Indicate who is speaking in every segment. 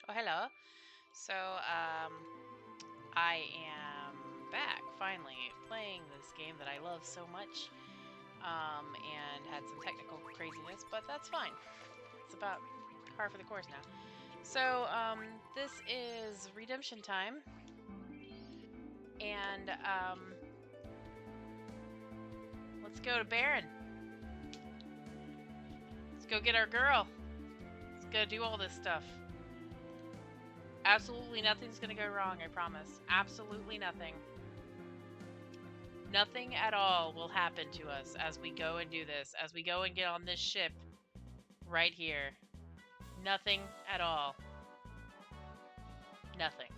Speaker 1: Oh, hello. So, I am back finally playing this game that I love so much, and had some technical craziness, but that's fine. It's about par for the course now. So, this is Redemption Time, and let's go to Baron. Let's go get our girl. Let's go do all this stuff. Absolutely nothing's gonna go wrong, I promise. Absolutely nothing. Nothing at all will happen to us as we go and do this, as we go and get on this ship right here. Nothing at all. Nothing.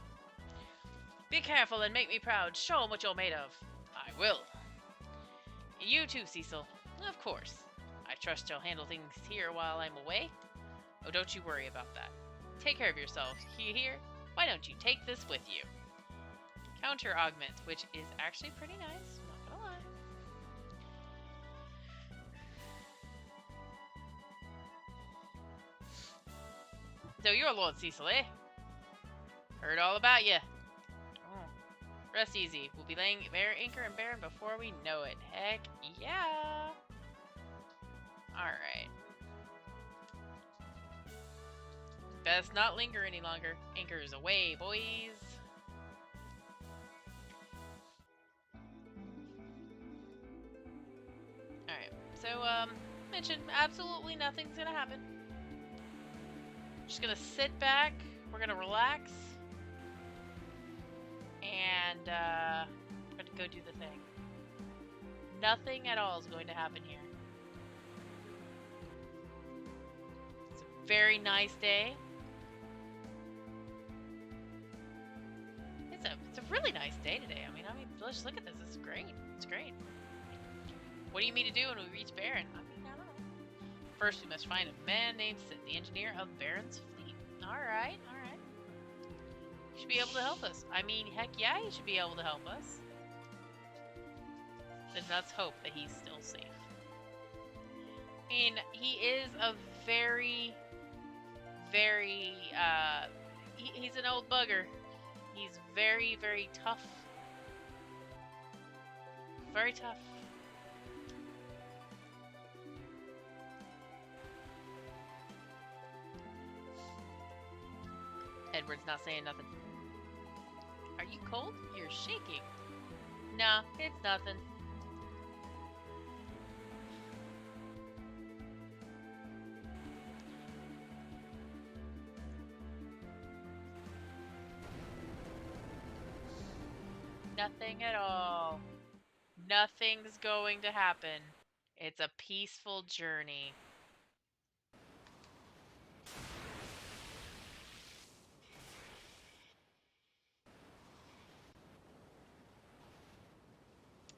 Speaker 1: Be careful and make me proud. Show 'em what you're made of. I will. You too, Cecil. Of course. I trust you'll handle things here while I'm away. Oh, don't you worry about that. Take care of yourself. You hear? Why don't you take this with you? Counter augment, which is actually pretty nice. I'm not gonna lie. So you're Lord Cecil, eh? Heard all about you. Oh. Rest easy. We'll be laying anchor in Baron before we know it. Heck yeah. Alright. Best not linger any longer. Anchor's away, boys. Alright. So, mentioned absolutely nothing's gonna happen. Just gonna sit back. We're gonna relax. And, we're gonna go do the thing. Nothing at all is going to happen here. It's a very nice day. It's a really nice day today. I mean, let's look at this. It's great. It's great. What do you mean to do when we reach Baron? I mean, I don't know. First, we must find a man named Sid, the engineer of Baron's fleet. Alright, alright. He should be able to help us. I mean, heck yeah, he should be able to help us. Then let's hope that he's still safe. I mean, he is a very, he's an old bugger. He's very, very tough. Very tough. Edward's not saying nothing. Are you cold? You're shaking. Nah, it's nothing. Nothing at all. Nothing's going to happen. It's a peaceful journey.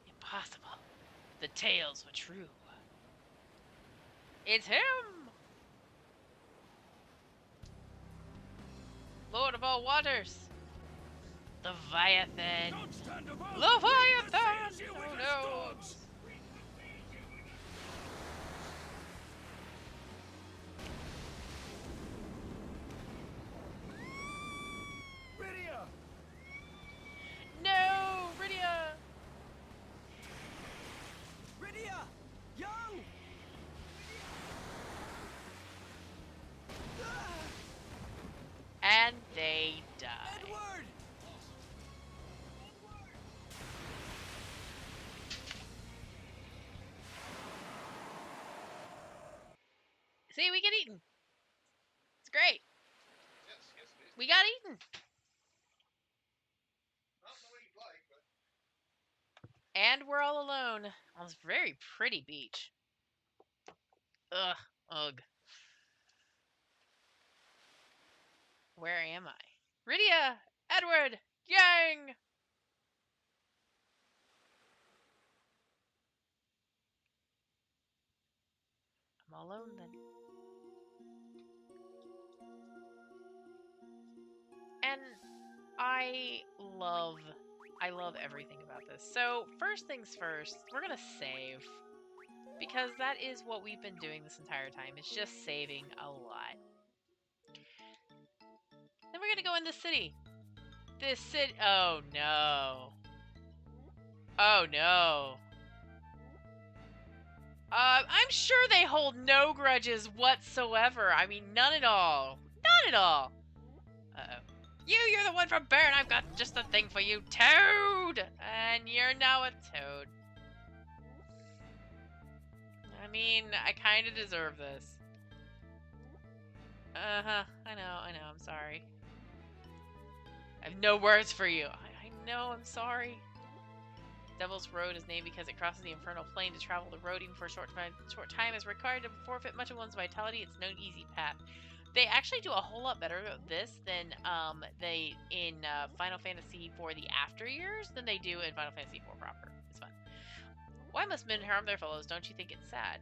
Speaker 1: Impossible. The tales were true. It's him! Lord of all waters! Leviathan! Leviathan! Oh no!
Speaker 2: Rydia!
Speaker 1: No! Rydia!
Speaker 2: Rydia! Young!
Speaker 1: And they die.
Speaker 2: Edward!
Speaker 1: See, we get eaten. It's great.
Speaker 3: Yes, yes, it is.
Speaker 1: We got eaten.
Speaker 3: Not the way you'd like, but
Speaker 1: And we're all alone on this very pretty beach. Ugh. Ugh. Where am I? Rydia! Edward! Yang! I'm all alone then. And I love everything about this. So, first things first, we're gonna save. Because that is what we've been doing this entire time. It's just saving a lot. we gonna go in this city? This city. Oh no. Oh no. I'm sure they hold no grudges whatsoever. I mean, none at all. None at all. Uh-oh. You're the one from Baron. I've got just the thing for you. Toad! And you're now a toad. I mean, I kind of deserve this. Uh-huh. I know. I'm sorry. I have no words for you. I know, I'm sorry. Devil's Road is named because it crosses the infernal plane. To travel the road even for a short time is required to forfeit much of one's vitality. It's no easy path. They actually do a whole lot better at this than they in Final Fantasy for the after years than they do in Final Fantasy 4 proper. It's fun. Why must men harm their fellows? Don't you think it's sad?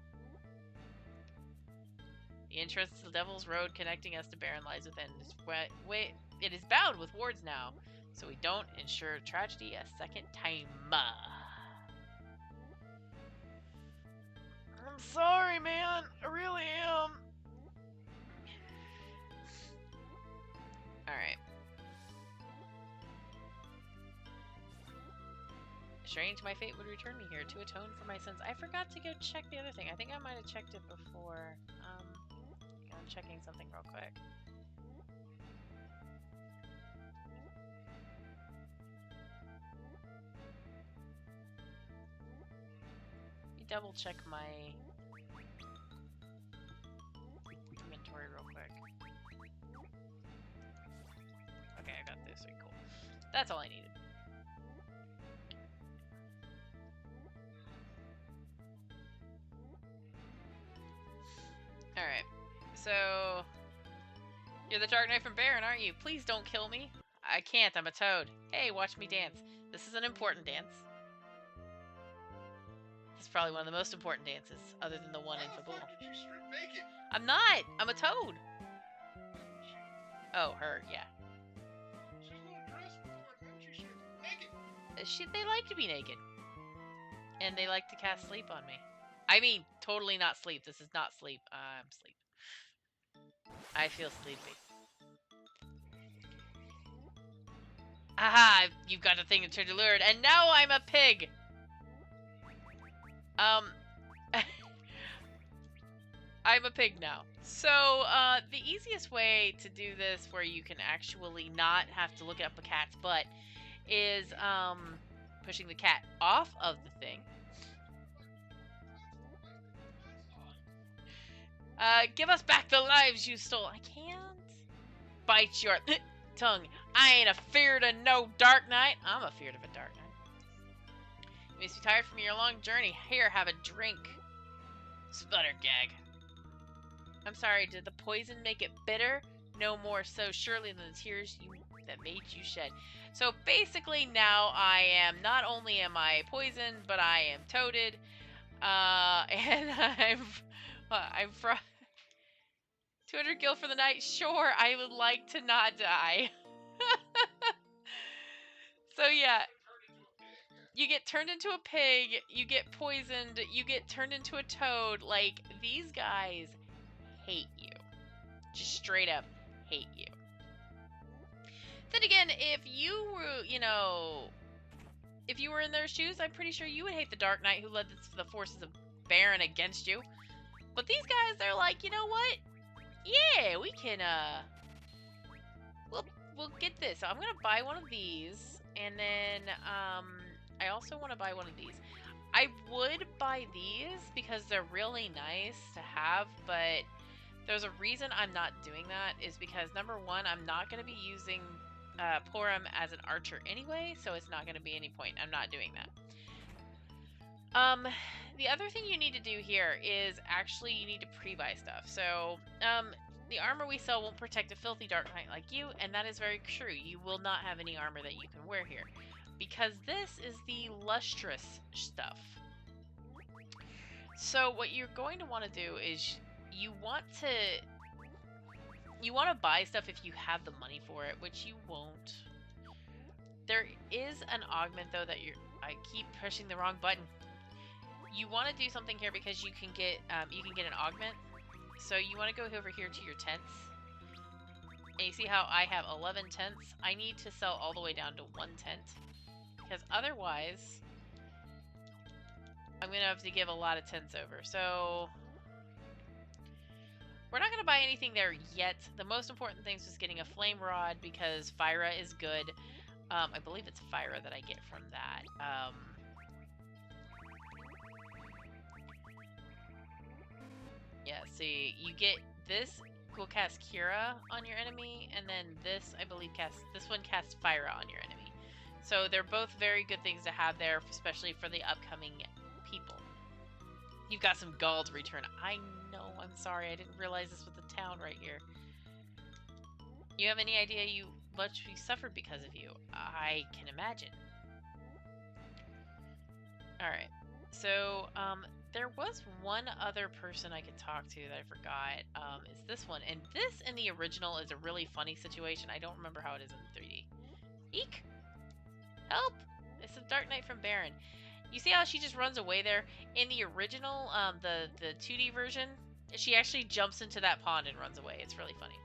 Speaker 1: The entrance to the Devil's Road connecting us to Baron lies within. It is bound with wards now, so we don't ensure tragedy a second time. I'm sorry, man. I really am. Alright. Strange, my fate would return me here to atone for my sins. I forgot to go check the other thing. I think I might have checked it before. I'm checking something real quick. Let me double check my inventory real quick. Okay, I got this. Cool. That's all I needed. Alright. So, you're the Dark Knight from Baron, aren't you? Please don't kill me. I can't, I'm a toad. Hey, watch me dance. This is an important dance. This is probably one of the most important dances, other than the one in Fabul.
Speaker 3: You strip naked.
Speaker 1: I'm not! I'm a toad! Oh, her, yeah.
Speaker 3: She's not dressed for it, man. She strip naked.
Speaker 1: They like to be naked. And they like to cast sleep on me. I mean, totally not sleep. This is not sleep. I'm sleep. I feel sleepy. Aha! You've got a thing to turn lured, and now I'm a pig! I'm a pig now. So, the easiest way to do this where you can actually not have to look up a cat's butt is, pushing the cat off of the thing. Give us back the lives you stole. I can't. Bite your tongue. I ain't afeard of no Dark Knight. I'm afeard of a Dark Knight. You must be tired from your long journey. Here, have a drink. Sputter gag. I'm sorry, did the poison make it bitter? No more so surely than the tears that made you shed. So basically now I am, not only am I poisoned, but I am toaded. And I'm from 200 gil for the night. Sure, I would like to not die. So yeah, you get turned into a pig, you get poisoned, you get turned into a toad. Like, these guys hate you. Just straight up hate you. Then again, if you were, if you were in their shoes, I'm pretty sure you would hate the Dark Knight who led the forces of Baron against you. But these guys, they're like, you know what? Yeah, we can, we'll get this. So I'm gonna buy one of these, and then, I also want to buy one of these. I would buy these because they're really nice to have, but there's a reason I'm not doing that, is because, number one, I'm not going to be using Porum as an archer anyway, so it's not going to be any point. I'm not doing that. The other thing you need to do here is actually you need to pre-buy stuff. So, the armor we sell won't protect a filthy Dark Knight like you, and that is very true. You will not have any armor that you can wear here, because this is the lustrous stuff. So what you're going to want to do is you want to buy stuff if you have the money for it, which you won't. There is an augment though that I keep pushing the wrong button. You want to do something here because you can get an augment. So you want to go over here to your tents. And you see how I have 11 tents? I need to sell all the way down to 1 tent. Because otherwise, I'm going to have to give a lot of tents over. So, we're not going to buy anything there yet. The most important thing is just getting a flame rod because Fyra is good. I believe it's Fyra that I get from that. Yeah, see, you get this will cast Kira on your enemy, and then this, I believe, this one casts Fyra on your enemy. So they're both very good things to have there, especially for the upcoming people. You've got some gall to return. I know, I'm sorry, I didn't realize this was the town right here. You have any idea much we suffered because of you? I can imagine. Alright, so, there was one other person I could talk to that I forgot. It's this one. And this in the original is a really funny situation. I don't remember how it is in 3D. Eek! Help! It's the Dark Knight from Baron. You see how she just runs away there? In the original, the 2D version, she actually jumps into that pond and runs away. It's really funny.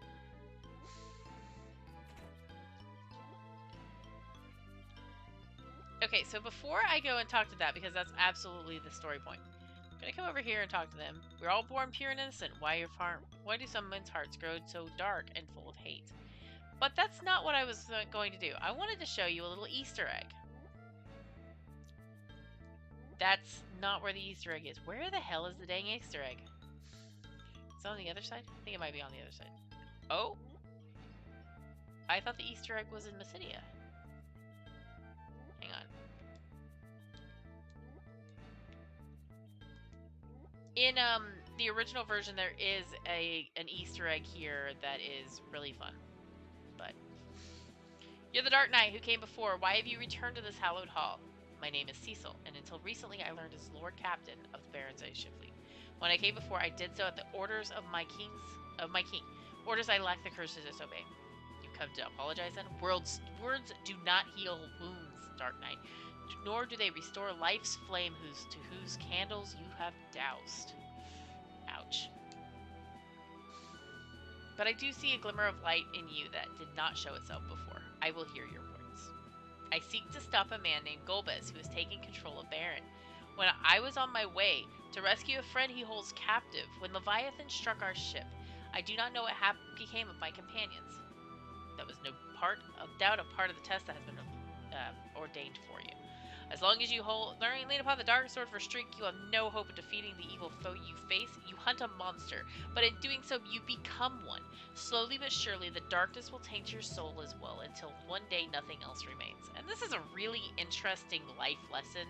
Speaker 1: Okay, so before I go and talk to that, because that's absolutely the story point, I'm gonna come over here and talk to them. We're all born pure and innocent. Why do some men's hearts grow so dark and full of hate? But that's not what I was going to do. I wanted to show you a little Easter egg. That's not where the Easter egg is. Where the hell is the dang Easter egg? It's on the other side? I think it might be on the other side. Oh? I thought the Easter egg was in Mysidia. Hang on. In the original version, there is an Easter egg here that is really fun. But you're the Dark Knight who came before. Why have you returned to this hallowed hall? My name is Cecil, and until recently I learned as Lord Captain of the Baron's Shifley. When I came before, I did so at the orders of my king. Orders I lacked the courage to disobey. You come to apologize then? Words do not heal wounds, Dark Knight, nor do they restore life's flame to whose candles you have doused. Ouch. But I do see a glimmer of light in you that did not show itself before. I will hear your words. I seek to stop a man named Golbez who is taking control of Baron. When I was on my way to rescue a friend he holds captive, when Leviathan struck our ship, I do not know what became of my companions. That was no doubt a part of the test that has been ordained for you. As long as you lean upon the dark sword for strength, you have no hope of defeating the evil foe you face. You hunt a monster, but in doing so, you become one. Slowly but surely, the darkness will taint your soul as well, until one day nothing else remains. And this is a really interesting life lesson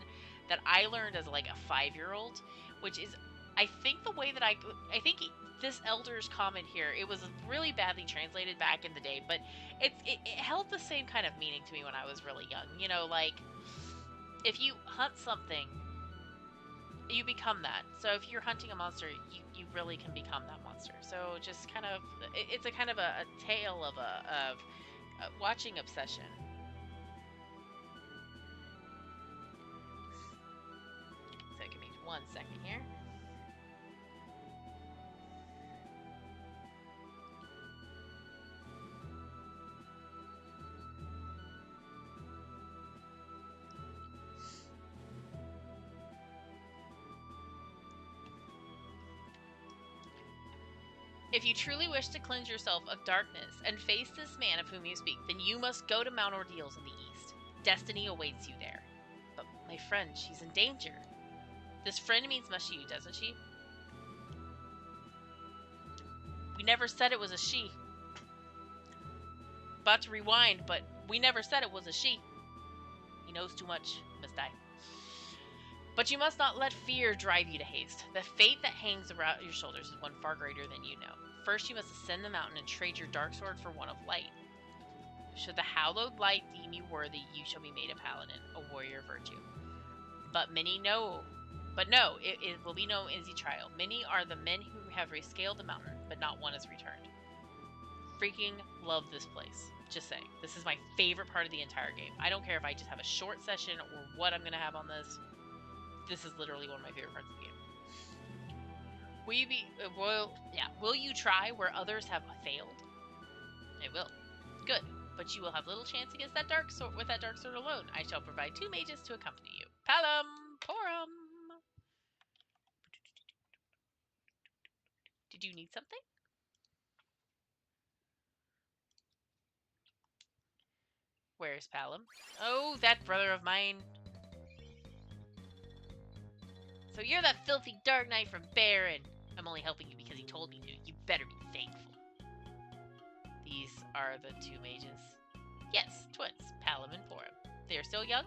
Speaker 1: that I learned as like a 5-year-old, which is, I think the way that I think this Elder's comment here, it was really badly translated back in the day, but it held the same kind of meaning to me when I was really young. You know, like, if you hunt something, you become that. So if you're hunting a monster, you really can become that monster. So just kind of, it's a kind of a tale of a watching obsession. So give me 1 second here. If you truly wish to cleanse yourself of darkness and face this man of whom you speak, then you must go to Mount Ordeals in the east. Destiny awaits you there. But my friend, she's in danger. This friend means Mashiu, doesn't she? We never said it was a she. About to rewind, but we never said it was a she. He knows too much. He must die. But you must not let fear drive you to haste. The fate that hangs around your shoulders is one far greater than you know. First, you must ascend the mountain and trade your dark sword for one of light. Should the hallowed light deem you worthy, you shall be made a paladin, a warrior of virtue. But no, it will be no easy trial. Many are the men who have rescaled the mountain, but not one has returned. Freaking love this place. Just saying. This is my favorite part of the entire game. I don't care if I just have a short session or what I'm going to have on this. This is literally one of my favorite parts of the game. Will you try where others have failed? I will. Good. But you will have little chance against that dark sword with that dark sword alone. I shall provide 2 mages to accompany you. Palom! Porum! Did you need something? Where's Palom? Oh, that brother of mine. So you're that filthy Dark Knight from Baron. I'm only helping you because he told me to. You better be thankful. These are the 2 mages. Yes, twins, Palom and Porum. They are still young,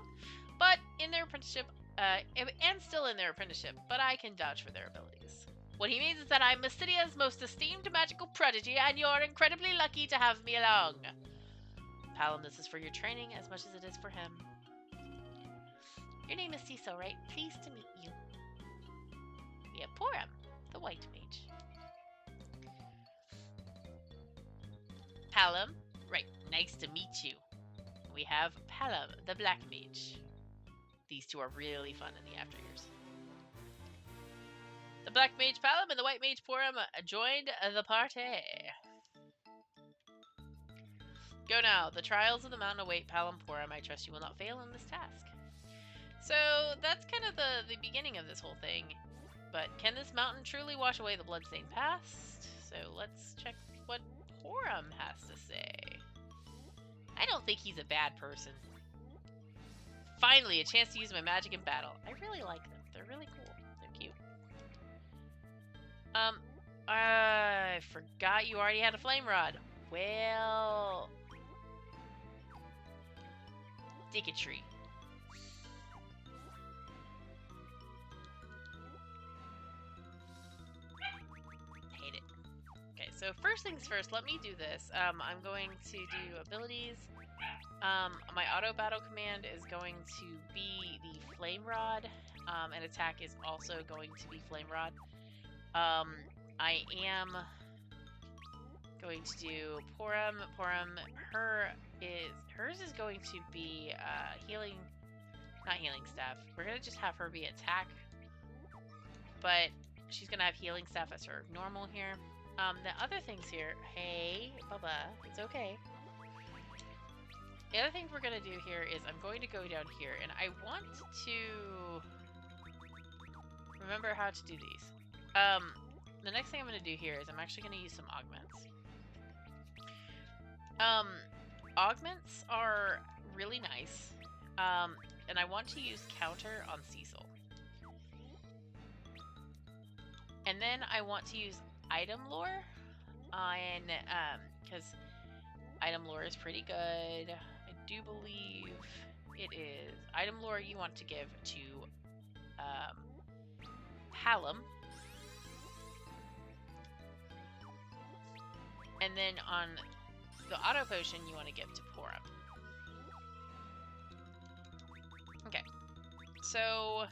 Speaker 1: but in their apprenticeship, and still in their apprenticeship, but I can vouch for their abilities. What he means is that I'm Mystidia's most esteemed magical prodigy, and you're incredibly lucky to have me along. Palom, this is for your training as much as it is for him. Your name is Cecil, right? Pleased to meet you. We have Porum, the white mage. Palom, right, nice to meet you. We have Palom, the black mage. These 2 are really fun in the after years. The black mage Palom and the white mage Porum joined the party. Go now. The trials of the mountain await Palom Porum. I trust you will not fail in this task. So that's kind of the beginning of this whole thing. But can this mountain truly wash away the bloodstained past? So let's check what Porum has to say. I don't think he's a bad person. Finally, a chance to use my magic in battle. I really like them. They're really cool. They're cute. I forgot you already had a flame rod. Well, dig a tree. Hate it. Okay, so first things first, let me do this. I'm going to do abilities. My auto battle command is going to be the flame rod, and attack is also going to be flame rod. I am going to do Porum. Hers is going to be not healing staff. We're gonna just have her be attack, but she's gonna have healing staff as her normal here. The other things here, hey, Bubba, it's okay. The other thing we're gonna do here is I'm going to go down here, and I want to remember how to do these. The next thing I'm going to do here is I'm actually going to use some augments. Augments are really nice, and I want to use counter on Cecil. And then I want to use item lore on, because item lore is pretty good. I do believe it is. Item lore you want to give to Palom. And then on the auto potion you want to give to Porum. Okay. So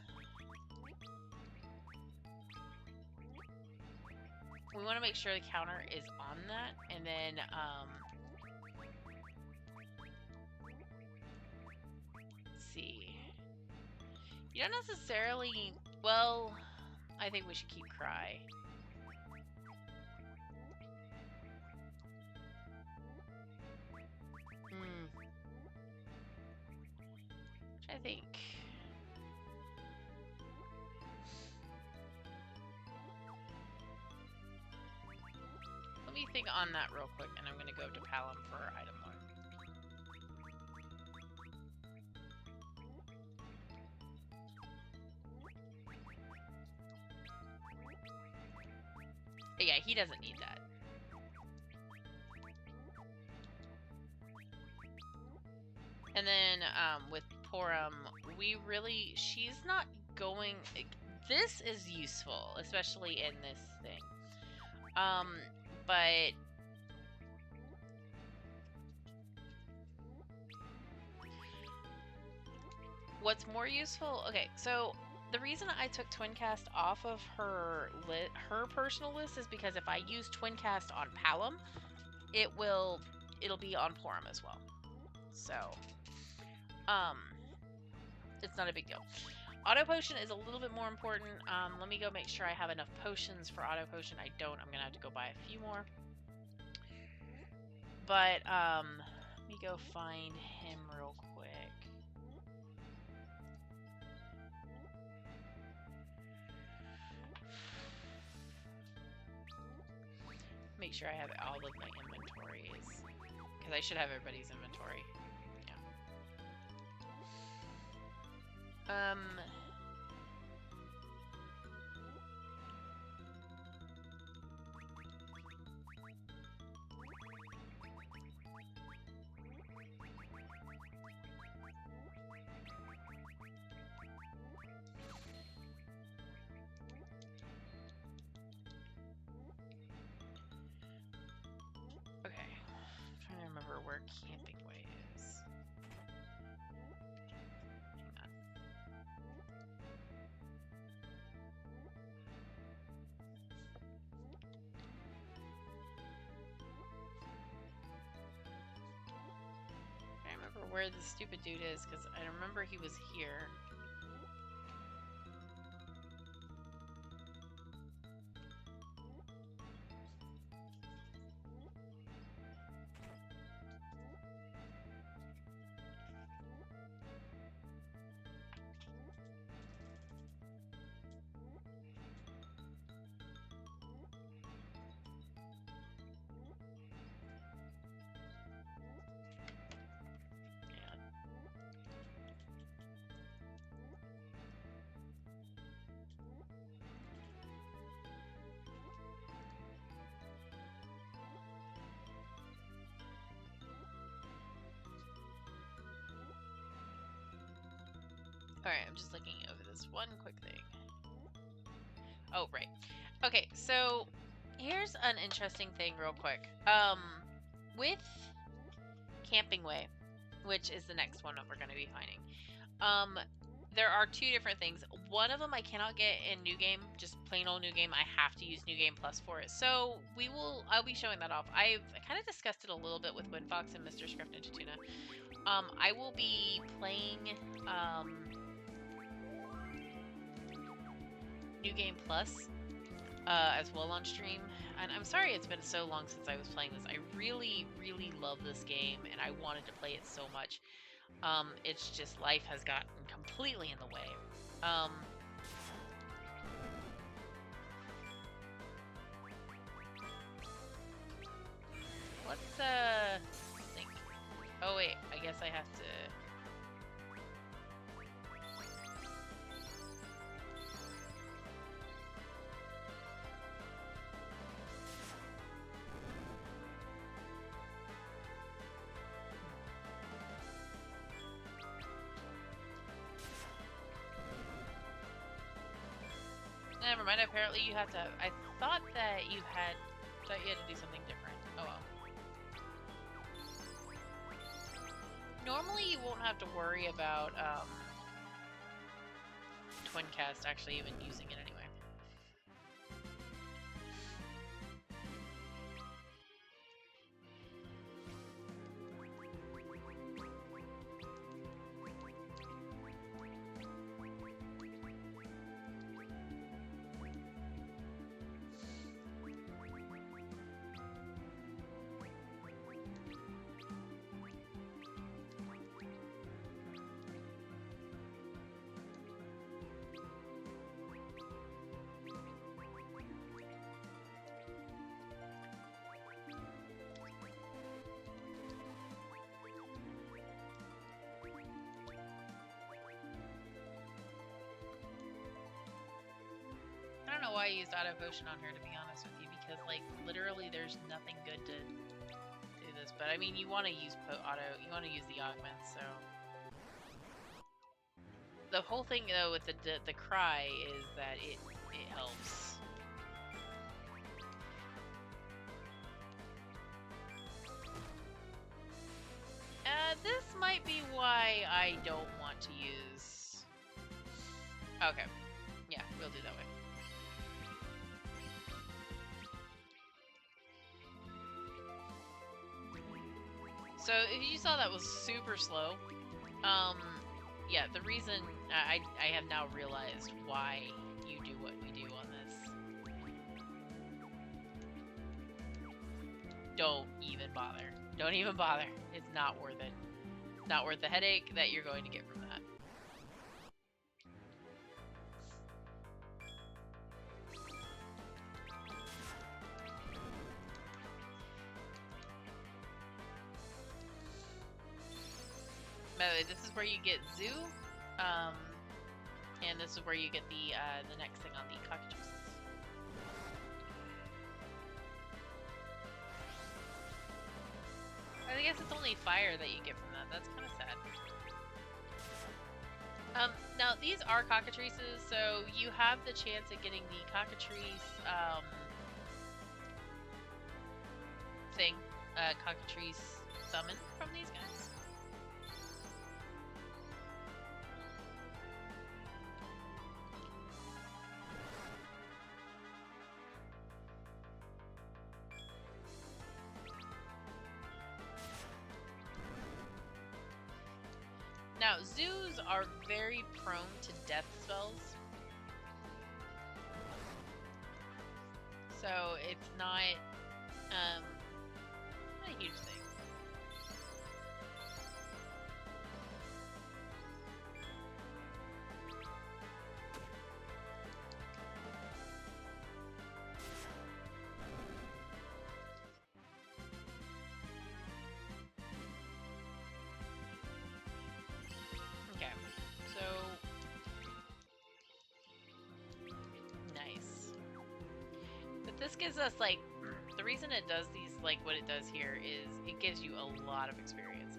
Speaker 1: we want to make sure the counter is on that, and then let's see. You don't necessarily, well, I think we should keep Cry. I think. Let me think on that real quick, and I'm going to go to Palom for item lore. But yeah, he doesn't need that. And then with Porum, she's not going, this is useful, especially in this thing. But what's more useful, okay, so the reason I took Twincast off of her personal list is because if I use Twincast on Palom, it'll be on Porum as well. So it's not a big deal. Auto potion is a little bit more important. Let me go make sure I have enough potions for auto potion. I don't. I'm gonna have to go buy a few more. But, let me go find him real quick. Make sure I have all of my inventories. Because I should have everybody's inventory. Yeah. Okay. I'm trying to remember where Camping Way is. Hang on. I can't remember where the stupid dude is, because I remember he was here. Alright, I'm just looking over this one quick thing. Oh, right. Okay, so here's an interesting thing real quick. With Camping Way, which is the next one that we're going to be finding, there are two different things. One of them I cannot get in New Game, just plain old New Game. I have to use New Game Plus for it. So I'll be showing that off. I kind of discussed it a little bit with Windfox and Mr. Scruff Ninja Tuna. I will be playing New Game Plus as well on stream. And I'm sorry it's been so long since I was playing this. I really, really love this game, and I wanted to play it so much. It's just life has gotten completely in the way. Let's think. Oh wait, I guess I have to. Never mind, apparently you have to... I thought you had to do something different. Oh well. Normally you won't have to worry about Twincast actually even using it anyway. I don't know why I used Auto Potion on her, to be honest with you, because, like, literally there's nothing good to do this. But, I mean, you want to use you want to use the augments, so... The whole thing, though, with the cry is that it helps. This might be why I don't want to use... Okay. Yeah, we'll do that way. So, if you saw that was super slow, yeah, the reason I have now realized why you do what we do on this. don't even bother. Don't even bother. It's not worth it. Not worth the headache that you're going to get from that. By the way, this is where you get Zoo, and this is where you get the next thing on the cockatrices. I guess it's only fire that you get from that. That's kind of sad. Now these are cockatrices, so you have the chance of getting the cockatrice cockatrice summon from these guys. Now, zoos are very prone to death spells. So it's not a huge thing. Okay, so nice. But this gives us, like, the reason it does these, like what it does here, is it gives you a lot of experience.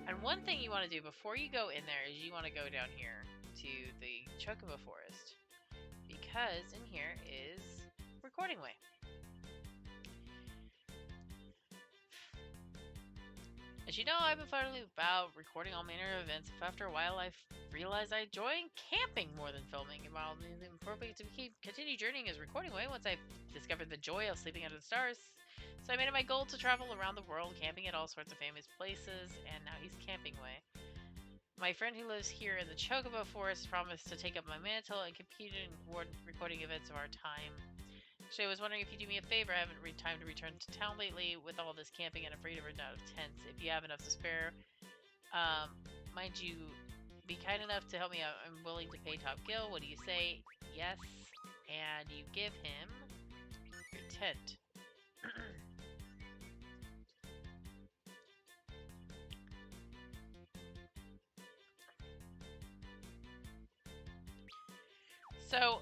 Speaker 1: And one thing you want to do before you go in there is you want to go down here to the Chocobo Forest, because in here is Recording Way. As you know, I've been finally about recording all manner of events. If after a while I realized I enjoy camping more than filming, and while it is appropriate to continue journeying as Recording Way once I've discovered the joy of sleeping under the stars. So I made it my goal to travel around the world, camping at all sorts of famous places, and now he's Camping Way. My friend who lives here in the Chocobo Forest promised to take up my mantle and compete in recording events of our time. Actually, I was wondering if you'd do me a favor. I haven't had time to return to town lately with all this camping and afraid of running out of tents. If you have enough to spare, mind you, be kind enough to help me out. I'm willing to pay top gill. What do you say? Yes. And you give him your tent. So,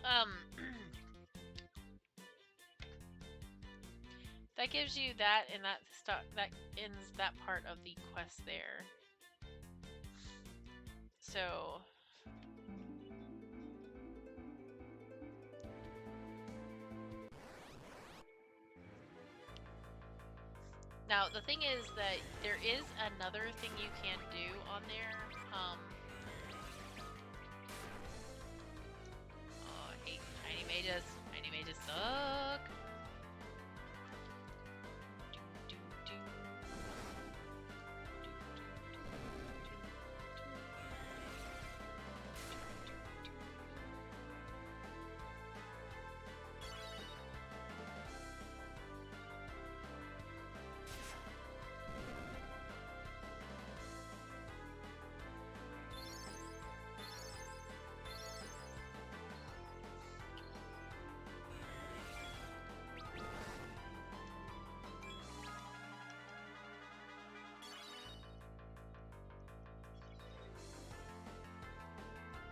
Speaker 1: that gives you that, and that ends that part of the quest there. So, now the thing is that there is another thing you can do on there. Oh, I hate tiny mages. Tiny mages suck.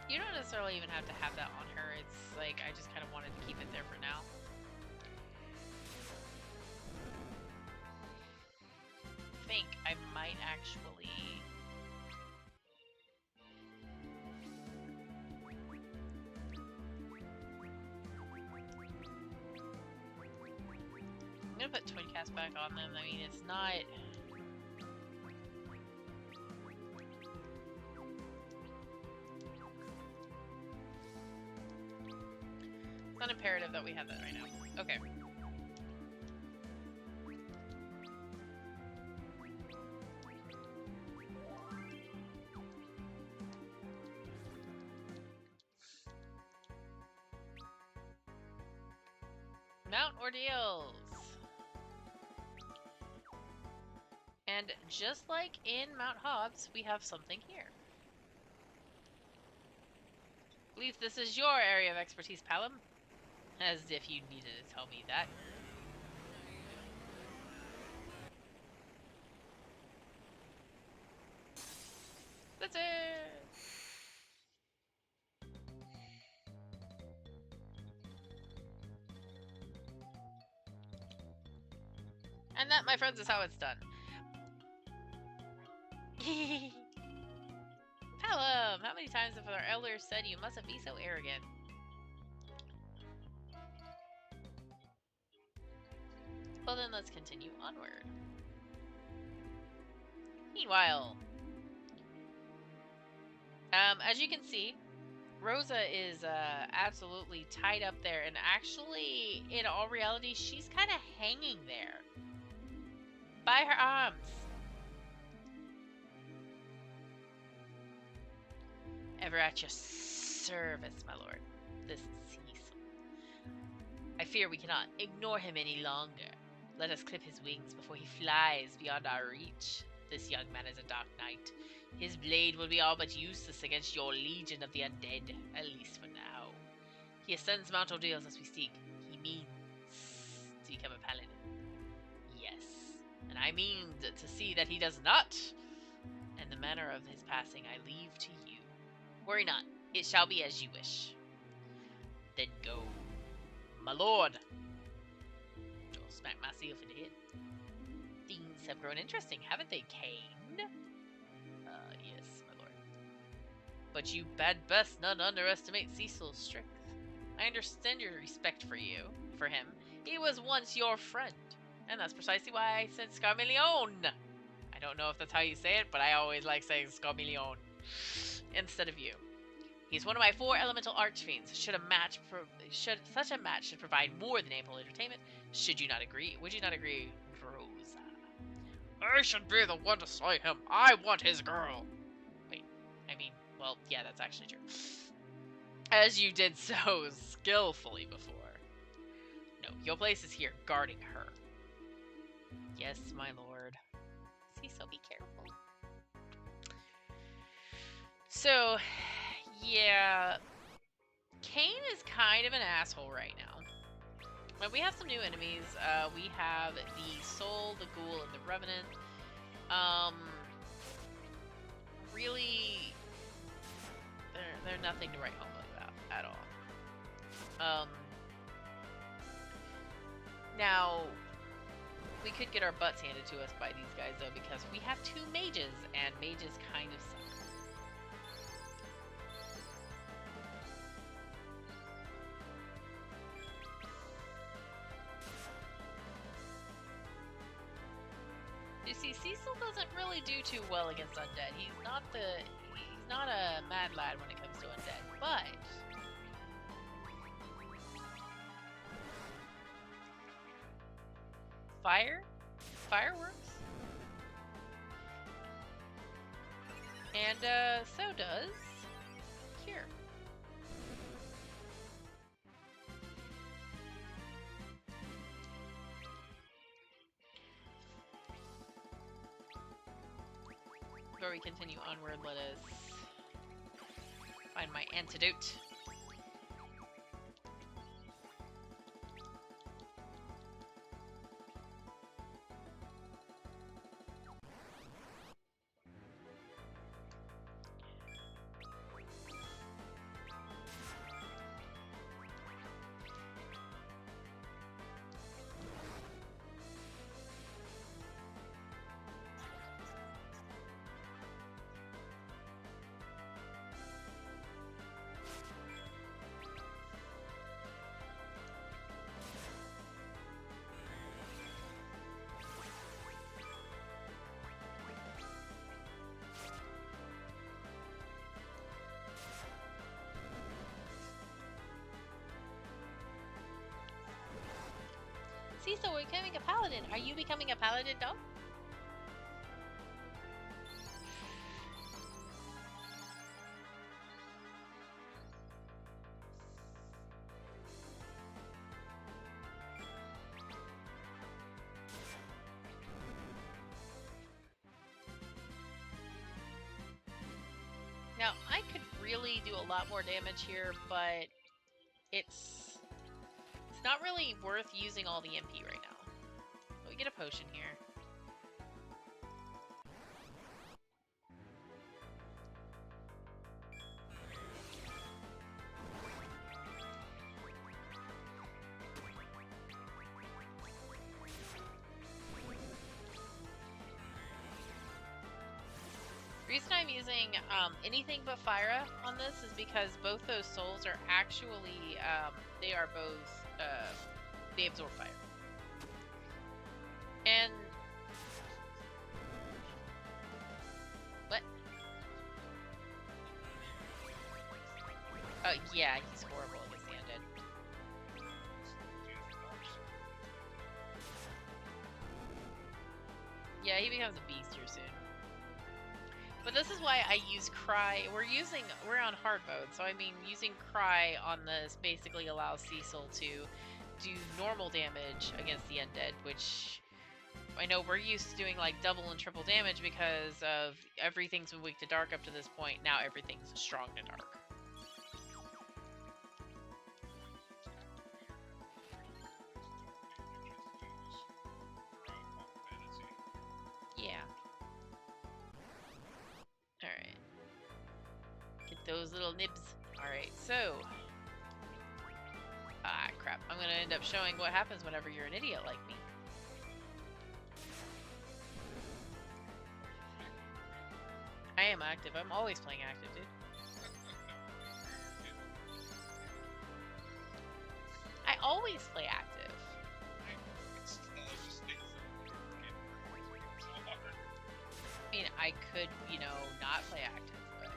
Speaker 1: You don't necessarily even have to have that on her. It's like, I just kind of wanted to keep it there for now. I think I might actually... I'm gonna put Twin Cast back on them. I mean, it's not... It's not imperative that we have that right now. Okay. Mount Ordeals. And just like in Mount Hobbs, we have something here. I believe this is your area of expertise, Palom. As if you needed to tell me that. That's it! And that, my friends, is how it's done. Palom, how many times have our elders said you mustn't be so arrogant? Well then, let's continue onward. Meanwhile, as you can see, Rosa is absolutely tied up there, and actually, in all reality, she's kind of hanging there by her arms. Ever at your service, my lord. This Cecil. I fear we cannot ignore him any longer. Let us clip his wings before he flies beyond our reach. This young man is a dark knight. His blade will be all but useless against your legion of the undead, at least for now. He ascends Mount Ordeals as we speak. He means to become a paladin. Yes, and I mean to see that he does not. And the manner of his passing I leave to you. Worry not, it shall be as you wish. Then go, my lord. I'll smack myself in the head. Things have grown interesting, haven't they, Cain? Yes, my lord. But you had best not underestimate Cecil's strength. I understand your respect for him. He was once your friend, and that's precisely why I said Scarmillion. I don't know if that's how you say it, but I always like saying Scarmillion instead of you. He's one of my 4 elemental archfiends. Such a match should provide more than ample entertainment. Should you not agree? Would you not agree, Rosa? I should be the one to slay him. I want his girl. Wait, I mean, well, yeah, that's actually true. As you did so skillfully before. No, your place is here, guarding her. Yes, my lord. Cecil, be careful. So, yeah, Cain is kind of an asshole right now. But we have some new enemies. We have the Soul, the Ghoul, and the Revenant. Really, they're nothing to write home about at all. Now, we could get our butts handed to us by these guys, though, because we have 2 mages, and mages kind of suck. You see, Cecil doesn't really do too well against undead. He's not a mad lad when it comes to undead, but fireworks, and so does cure. Before we continue onward, let us find my antidote. Cecil, we're becoming a paladin. Are you becoming a paladin, though? Now, I could really do a lot more damage here, but it's not really worth using all the MP right now. We get a potion here. The reason I'm using anything but Fyra on this is because both those souls are actually, they are both, they absorb fire. And... What? Yeah, he's horrible against the undead. Yeah, he becomes a beast here soon. But this is why I use Cry. We're on hard mode, so I mean, using Cry on this basically allows Cecil to do normal damage against the undead, which I know we're used to doing like double and triple damage because of everything's been weak to dark up to this point. Now everything's strong to dark. Yeah. Alright. Get those little nibs. Alright, so... Ah, crap. I'm gonna end up showing what happens whenever you're an idiot like me. I am active. I'm always playing active, dude. I always play active. I mean, I could, you know, not play active, but...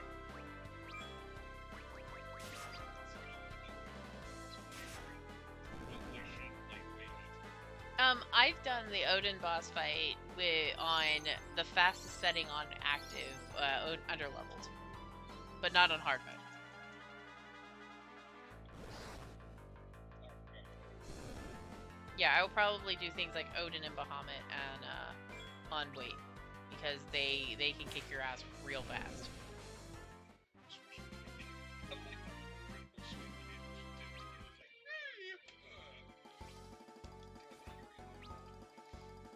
Speaker 1: I've done the Odin boss fight on the fastest setting on active, underleveled, but not on hard mode. Yeah, I will probably do things like Odin and Bahamut and on weight, because they can kick your ass real fast.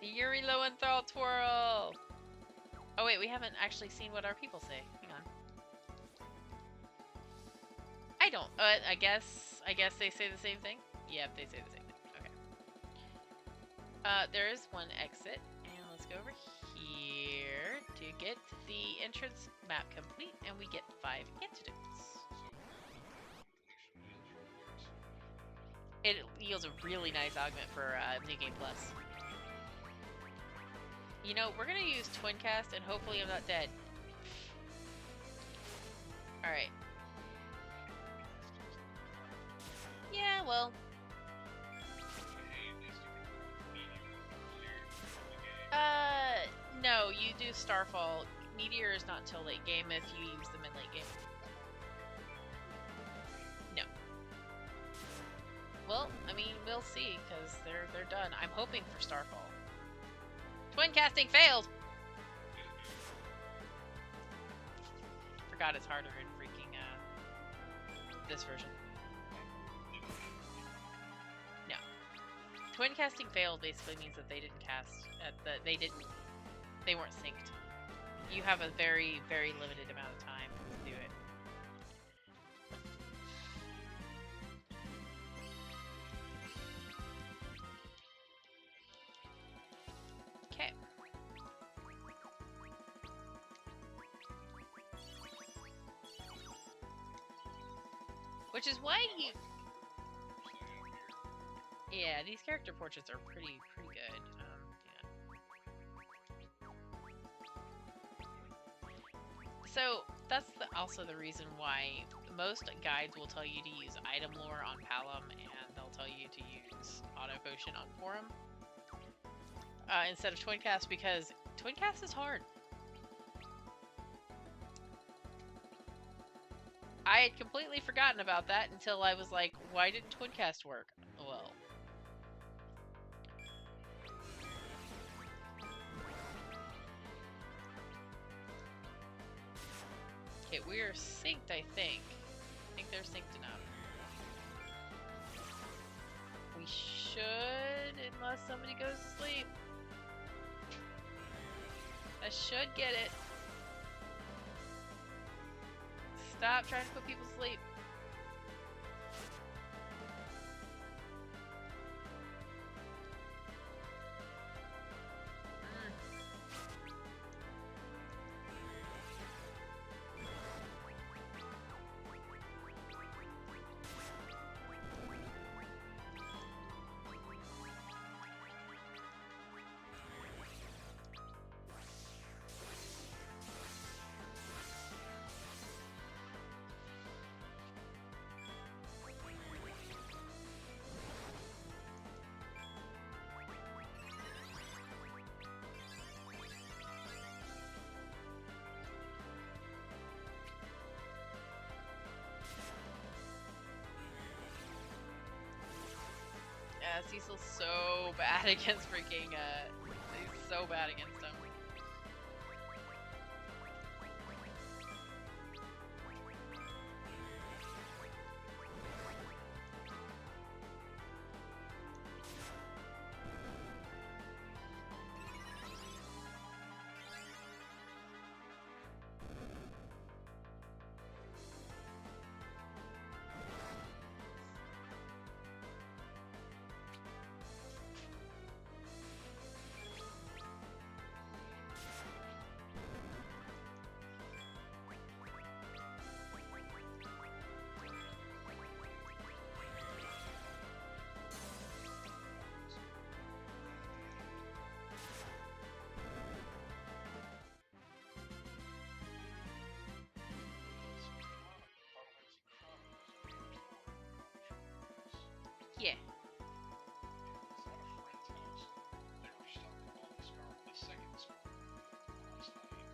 Speaker 1: The Yuri Lowenthal twirl! Oh wait, we haven't actually seen what our people say. Hang on. I don't. I guess they say the same thing. Yep, they say the same thing. Okay. There is one exit, and let's go over here to get the entrance map complete, and we get 5 antidotes. It yields a really nice augment for New Game Plus. You know, we're gonna use Twin Cast, and hopefully I'm not dead. Alright. Yeah, well. No, you do Starfall. Meteor is not until late game if you use them in late game. No. Well, I mean, we'll see, because they're done. I'm hoping for Starfall. Twin casting failed! Forgot it's harder in freaking, this version. No. Twin casting failed basically means that they didn't cast, they weren't synced. You have a very, very limited amount of time to do it. Okay. Which is why you... Yeah, these character portraits are pretty good. Yeah. So that's also the reason why most guides will tell you to use item lore on Palom, and they'll tell you to use auto potion on Forum instead of Twin Cast, because Twin Cast is hard. I had completely forgotten about that until I was like, why didn't Twin Cast work? Well. Okay, we're synced, I think. I think they're synced enough. We should, unless somebody goes to sleep. I should get it. Stop trying to put people to sleep. Yeah, Cecil's so bad against freaking, he's so bad against him. Yeah.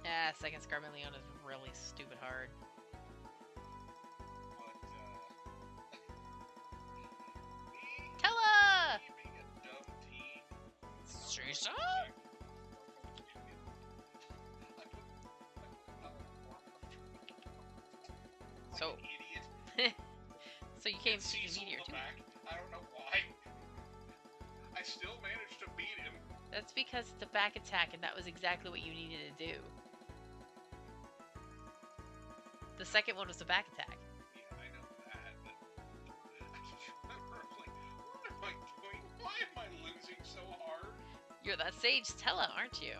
Speaker 1: Yeah, second Scarman Leon is really stupid hard. Tella! Cecil? So, so you came to the meteor too.
Speaker 3: I don't know why. I still managed to beat him.
Speaker 1: That's because it's a back attack, and that was exactly what you needed to do. The second one was a back attack.
Speaker 3: Yeah, I know that, but I just remember, I was like, what am I doing? Why am I losing so hard?
Speaker 1: You're that sage Tella, aren't you?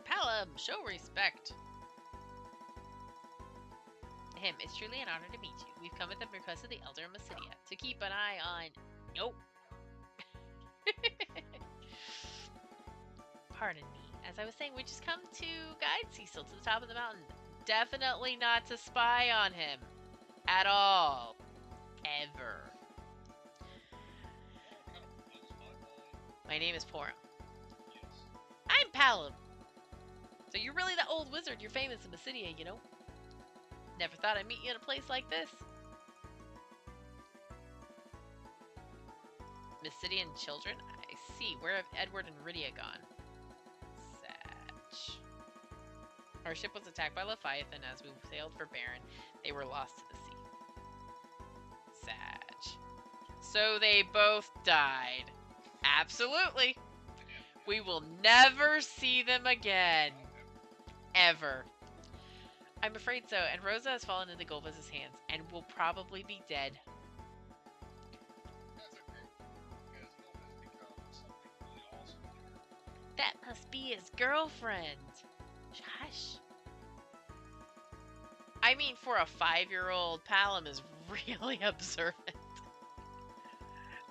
Speaker 1: Palom, show respect. It's truly an honor to meet you. We've come at the request of the Elder Mysidia to keep an eye on... Nope. Pardon me. As I was saying, we just come to guide Cecil to the top of the mountain. Definitely not to spy on him. At all. Ever. My name is Porum.
Speaker 3: Yes.
Speaker 1: I'm Palom. So you're really the old wizard. You're famous in Mysidia, you know? Never thought I'd meet you in a place like this. Mysidian children? I see. Where have Edward and Rydia gone? Satch. Our ship was attacked by Leviathan as we sailed for Baron. They were lost to the sea. Satch. So they both died. Absolutely. We will never see them again. Ever. I'm afraid so, and Rosa has fallen into Golbez's hands, and will probably be dead.
Speaker 3: That's okay, because Golbez becomes something really awesome there.
Speaker 1: That must be his girlfriend. Shush. I mean, for a 5-year-old, Palom is really observant.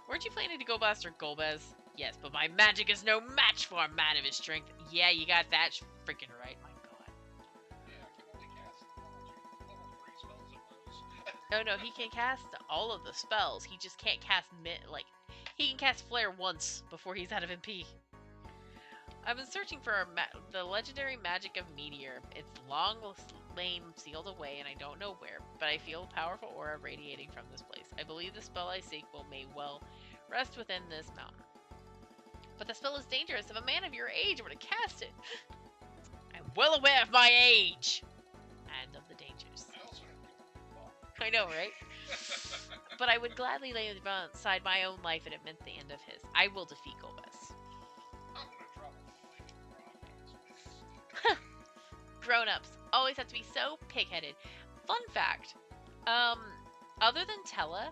Speaker 1: Weren't you planning to go Master Golbez? Yes, but my magic is no match for a man of his strength. Yeah, you got that freaking right. My God.
Speaker 3: Yeah, I can only cast level 3 spells at most.
Speaker 1: No, he can cast all of the spells. He just can't cast he can cast Flare once before he's out of MP. I've been searching for the legendary magic of Meteor. It's long lain sealed away, and I don't know where, but I feel a powerful aura radiating from this place. I believe the spell I seek may well rest within this mountain. But the spell is dangerous if a man of your age were to cast it. I'm well aware of my age. I know, right? But I would gladly lay aside my own life if it meant the end of his. I will defeat Golbez.
Speaker 3: I'm gonna drop a flaming rock.
Speaker 1: Grown-ups always have to be so pig-headed. Fun fact, other than Tella,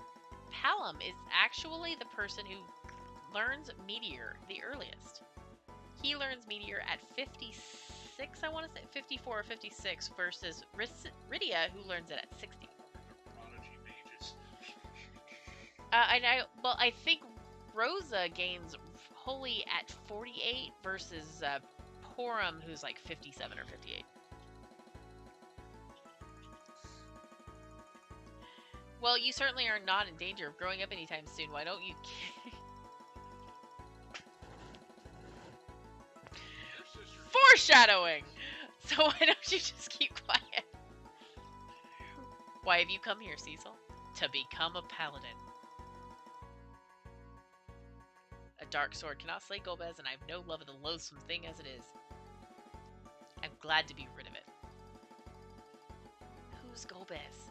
Speaker 1: Palom is actually the person who learns Meteor the earliest. He learns Meteor at 56, I want to say 54 or 56, versus Rydia, who learns it at 60.
Speaker 3: Prodigy mages.
Speaker 1: I think Rosa gains Holy at 48 versus Porum, who's like 57 or 58. Well, you certainly are not in danger of growing up anytime soon. Why don't you... Foreshadowing! So why don't you just keep quiet? Why have you come here, Cecil? To become a paladin. A dark sword cannot slay Golbez, and I have no love of the loathsome thing as it is. I'm glad to be rid of it. Who's Golbez?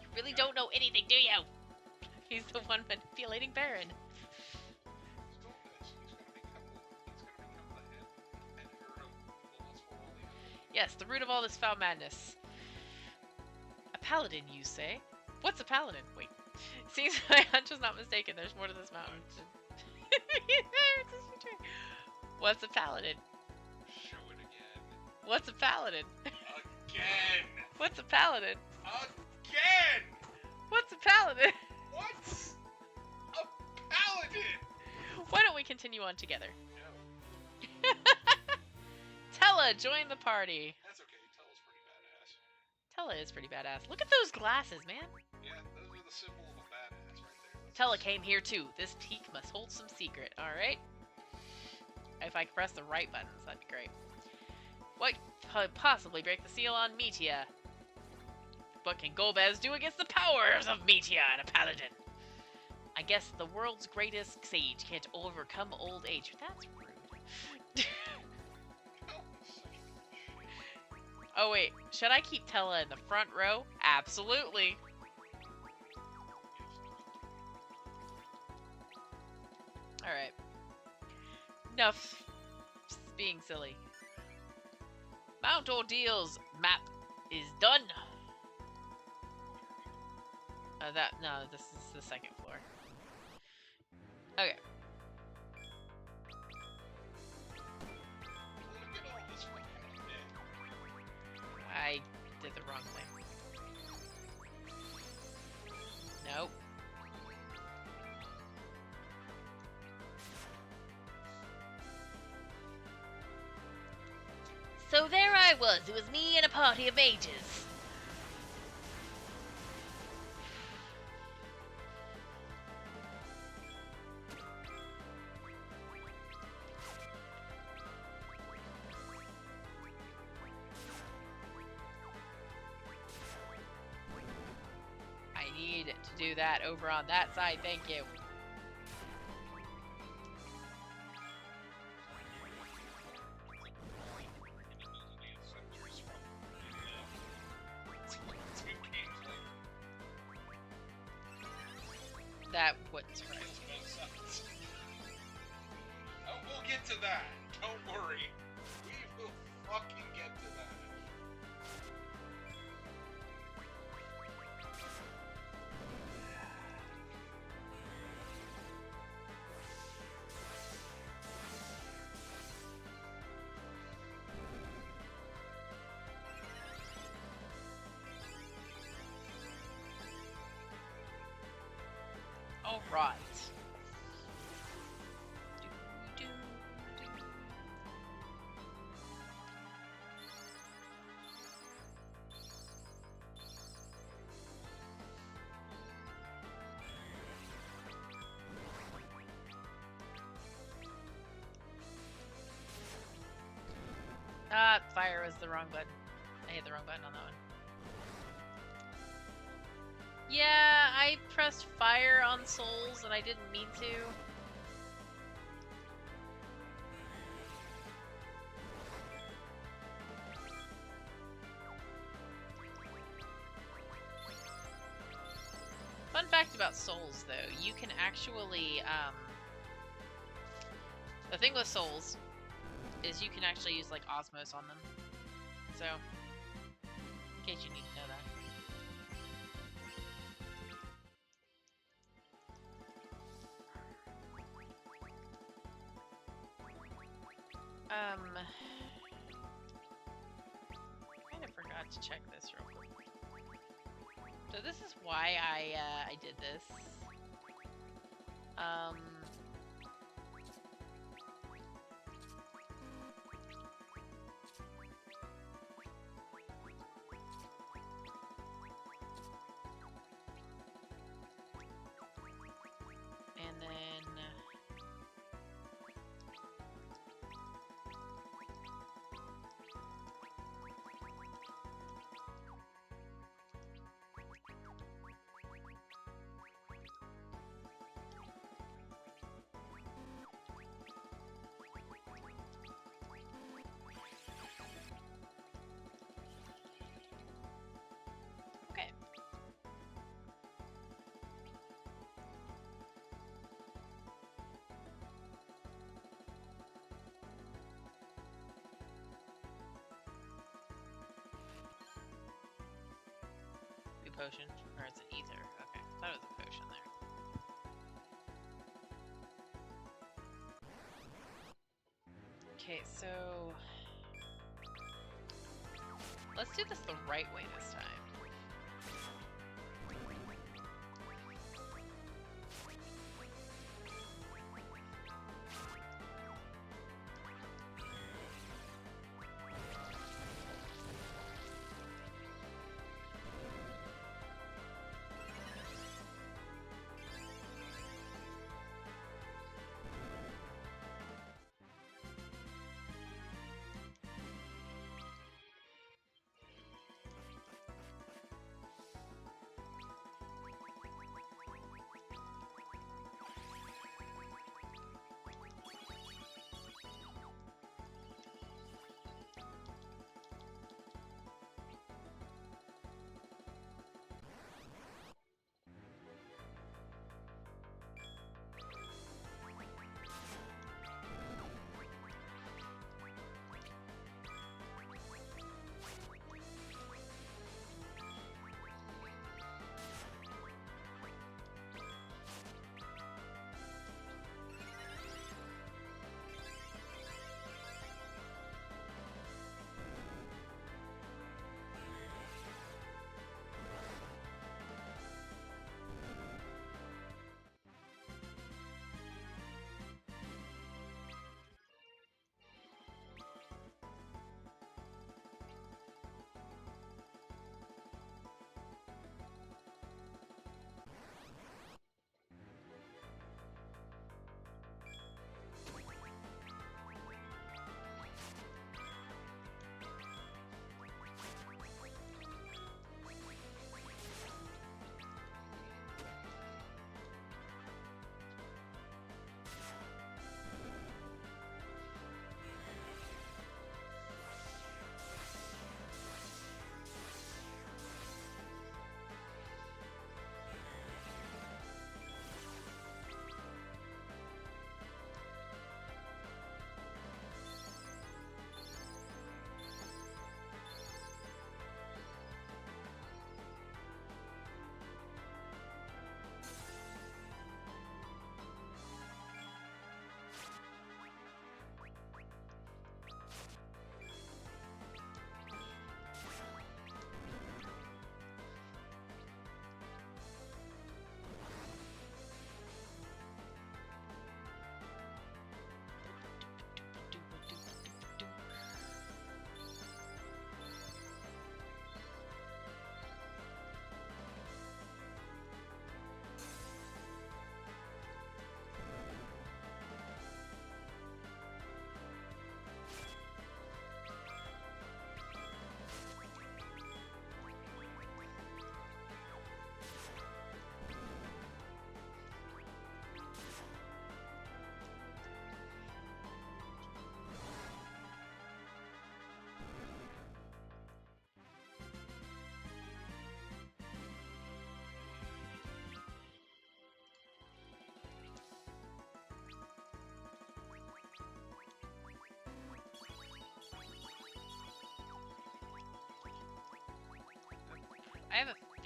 Speaker 1: You really don't know anything, do you? He's the one manipulating Baron. Yes, the root of all this foul madness. A paladin, you say? What's a paladin? Wait. Seems my hunch was not mistaken. There's more to this mountain. What's a paladin?
Speaker 3: Show it again.
Speaker 1: What's a paladin?
Speaker 3: Again!
Speaker 1: What's a paladin?
Speaker 3: Again!
Speaker 1: What's a paladin?
Speaker 3: What's a paladin?
Speaker 1: Why don't we continue on together?
Speaker 3: No.
Speaker 1: Tella, join the party.
Speaker 3: That's okay. Tella's pretty badass.
Speaker 1: Tella is pretty badass. Look at those glasses, man.
Speaker 3: Yeah, those are the symbol of a badass right there. That's
Speaker 1: Tella came here too. This peak must hold some secret. Alright. If I could press the right buttons, that'd be great. What could possibly break the seal on Metia? What can Golbez do against the powers of Metia and a paladin? I guess the world's greatest sage can't overcome old age. That's rude. Oh wait, should I keep Tella in the front row? Absolutely. Alright. Enough being silly. Mount Ordeal's map is done. No, this is the second floor. Okay.
Speaker 3: Look at all this fucking dead.
Speaker 1: I did the wrong thing. Nope. So there I was. It was me and a party of mages. I need to do that over on that side, thank you. That what's right.
Speaker 3: Oh, we'll get to that. Don't worry. We will fucking get to that.
Speaker 1: All right. Fire was the wrong button. I hit the wrong button on that one. Yeah, I pressed fire on souls and I didn't mean to. fact about souls, though, you can actually, the thing with souls is you can actually use, like, Osmos on them. So, in case you need to know that. Kind of forgot to check this real quick. So this is why I did this. And then okay. Blue potion, or it's an ether. Okay, I thought it was a potion there. Okay, so let's do this the right way this time.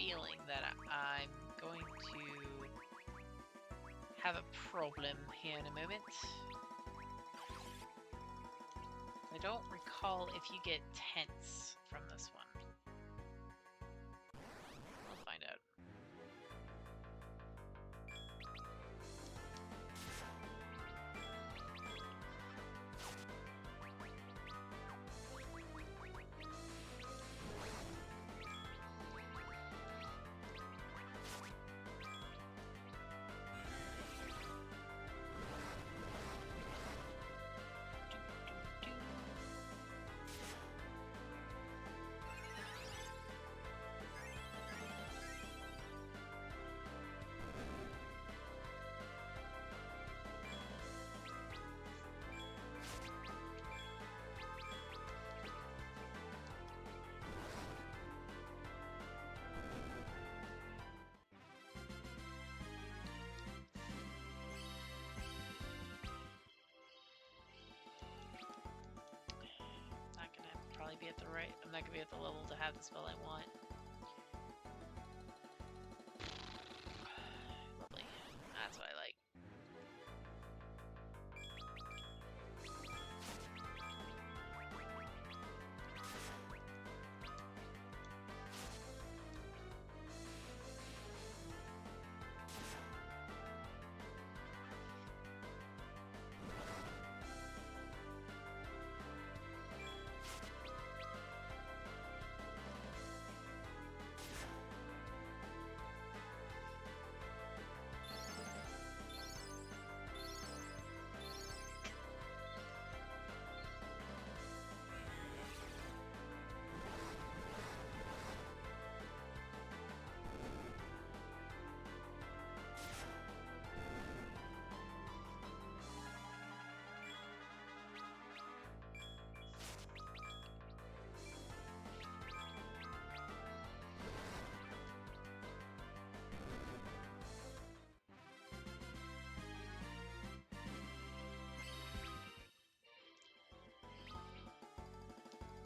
Speaker 1: feeling that I'm going to have a problem here in a moment. I don't recall if you get tense from this one. We'll find out. Be at the right. I'm not gonna be at the level to have the spell I want. Lovely. That's what I like.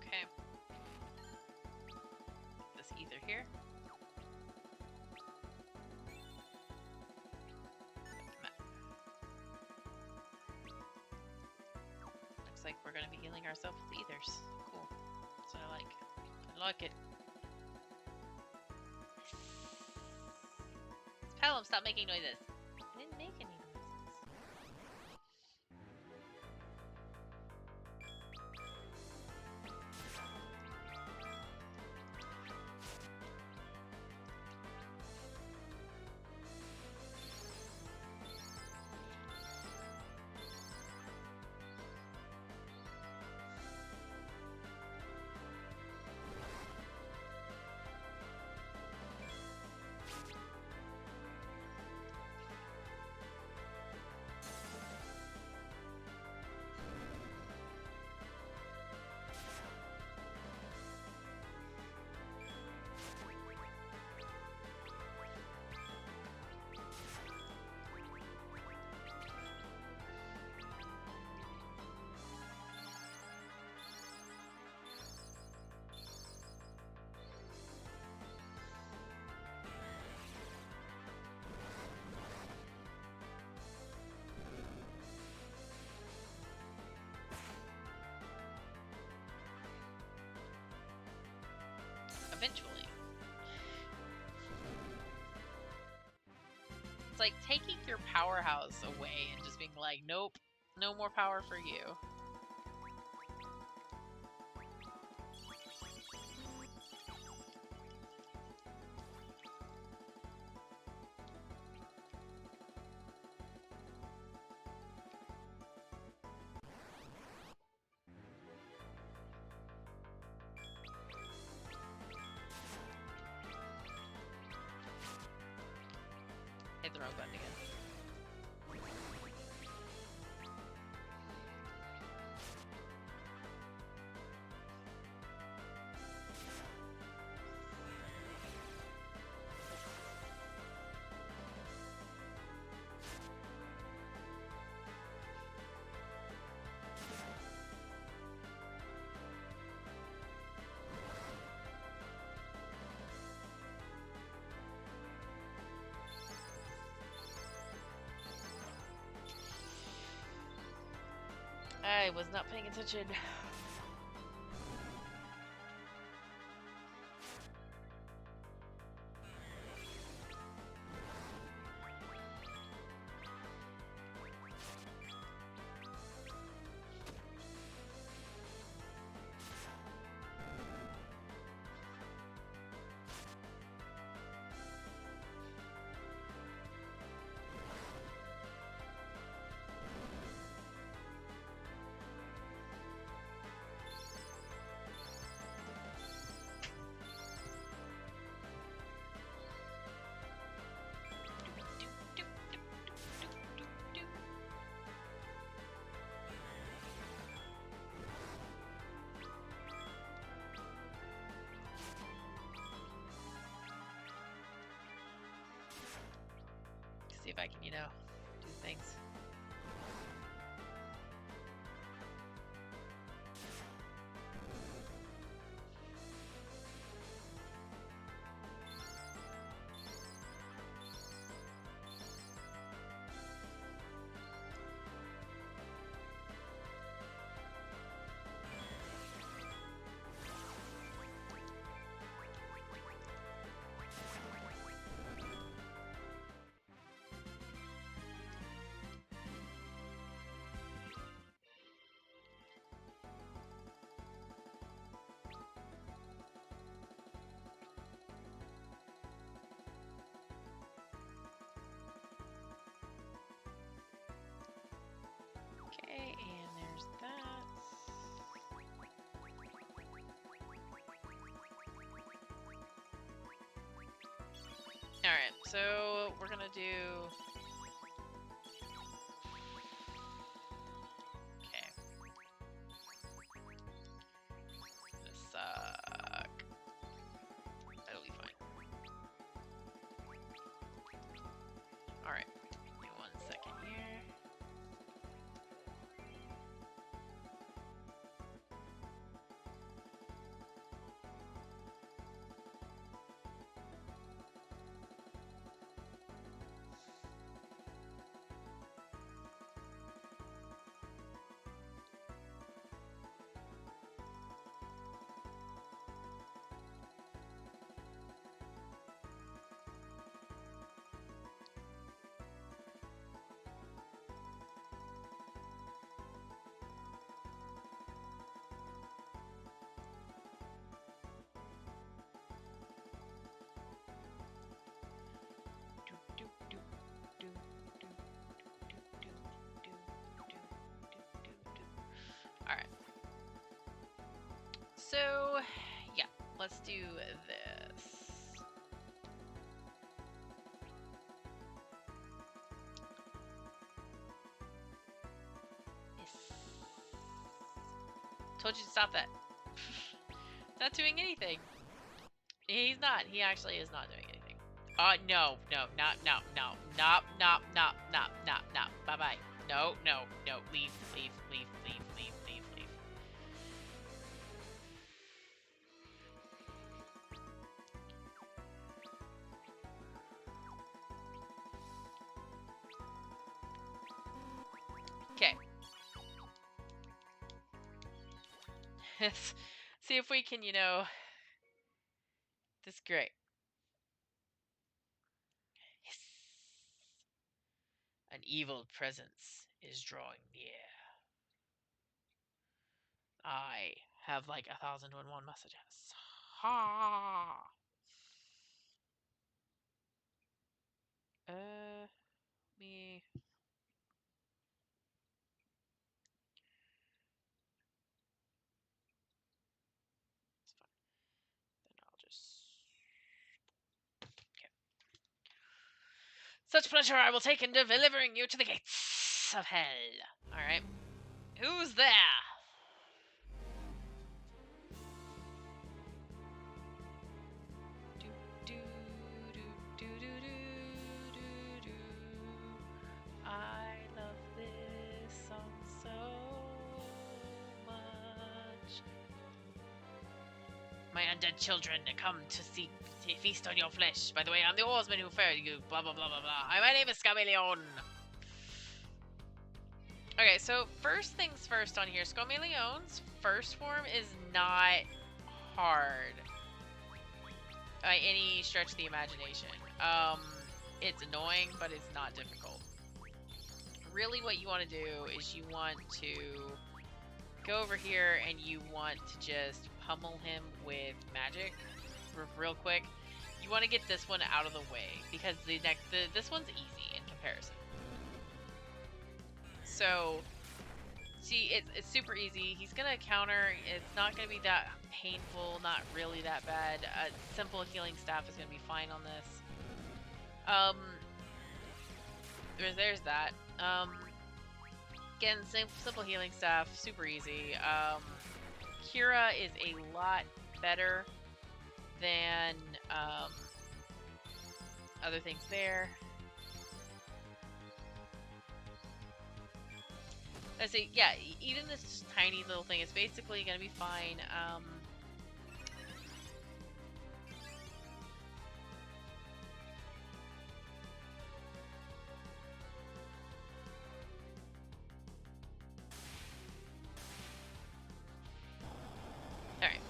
Speaker 1: Okay. This ether here. Looks like we're gonna be healing ourselves with ethers. Cool. That's what I like. I like it. Pelham, stop making noises. I didn't make any noises. Eventually. It's like taking your powerhouse away and just being like, nope, no more power for you. Hit the wrong button again. I was not paying attention. See if I can, do things. Okay, and there's that. Alright, so we're gonna do... Okay. This suck. That'll be fine. Alright, give me 1 second here. Alright. So, yeah, let's do this. Yes. Told you to stop that. Not doing anything. He's not. He actually is not doing anything. No, not, no. Bye-bye. No. Leave. Okay. See if we can, this great. Yes. An evil presence is drawing near. I have like 1,001 messages. Ha! Me. It's fine. Then I'll just. Okay. Such pleasure I will take in delivering you to the gates of hell. Alright. Who's there? I love this song so much. My undead children come to feast on your flesh. By the way, I'm the oarsman who ferried you. Blah blah blah blah blah. My name is Scamellion. Okay, so first things first on here, Squamaleon's first form is not hard by any stretch of the imagination. It's annoying, but it's not difficult. Really what you want to do is you want to go over here and you want to just pummel him with magic real quick. You want to get this one out of the way because this one's easy in comparison. So, see, it's super easy. He's gonna counter. It's not gonna be that painful, not really that bad. Simple healing staff is gonna be fine on this. There's that. Again, simple healing staff, super easy. Kira is a lot better than other things there. Let's see, yeah, even this tiny little thing is basically gonna be fine. Alright,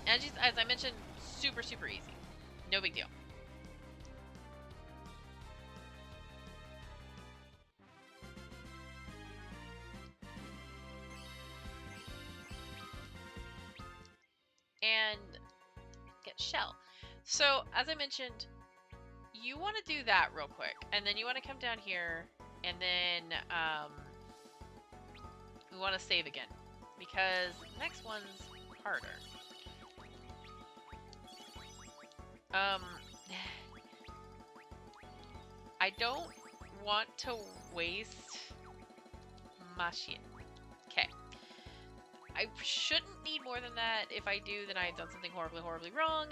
Speaker 1: as I mentioned, super easy. No big deal. And get shell. So, as I mentioned, you want to do that real quick. And then you want to come down here, and then we want to save again. Because the next one's harder. I don't want to waste my shit. Okay. I shouldn't need more than that. If I do, then I've done something horribly wrong.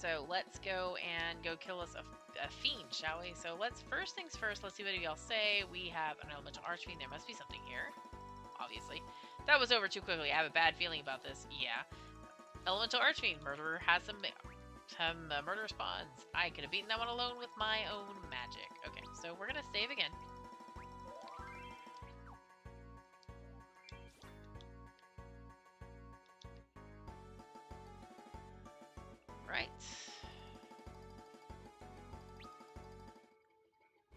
Speaker 1: So let's go and go kill us a fiend, shall we? So first things first, let's see what y'all say. We have an elemental archfiend. There must be something here, obviously. That was over too quickly. I have a bad feeling about this. Yeah. Elemental archfiend. Murderer has some murder spawns. I could have beaten that one alone with my own magic. Okay, so we're gonna save again. Right.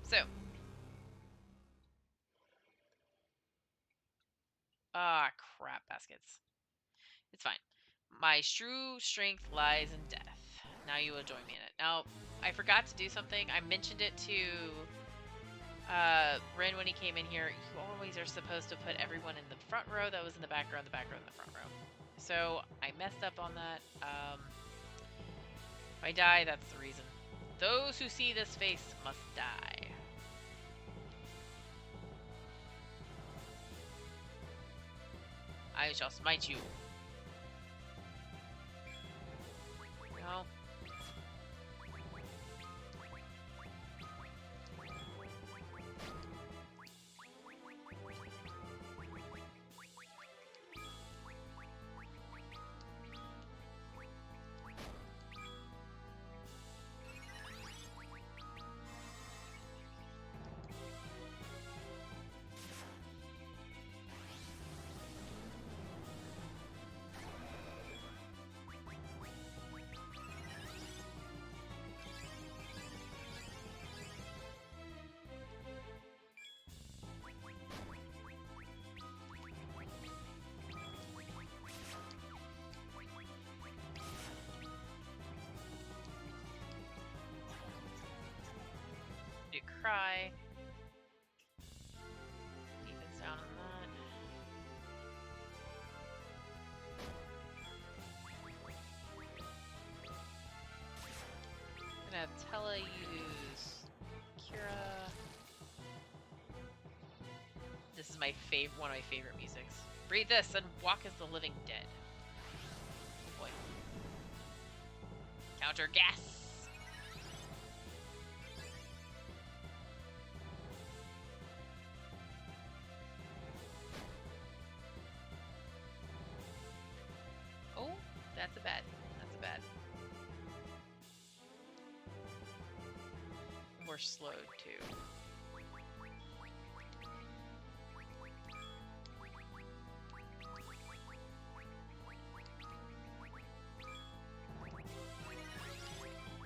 Speaker 1: So. Ah, crap baskets. It's fine. My true strength lies in death. Now you will join me in it. Now, I forgot to do something. I mentioned it to Ren when he came in here. You always are supposed to put everyone in the front row that was in the back row, in the back row, in the front row. So, I messed up on that. If I die, that's the reason. Those who see this face must die. I shall smite you. No. To cry. Defense down on that. have Tella use Kira. This is my one of my favorite musics. Breathe this and walk as the living dead. Oh boy. Counter gas. Oh, that's a bad. That's a bad. We're slowed too.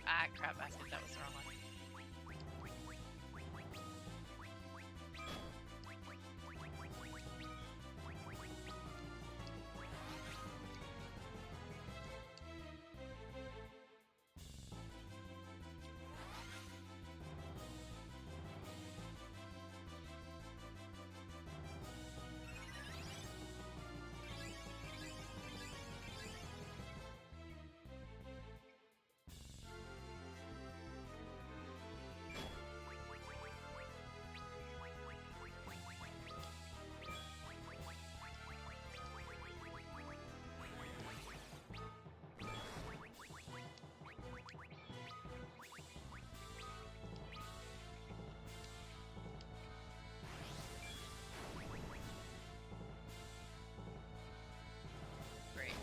Speaker 1: Ah, crap basket. That was the wrong one. Great.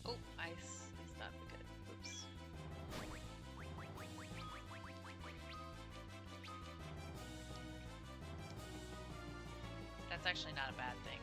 Speaker 1: Oh, I stopped the good. Oops. That's actually not a bad thing.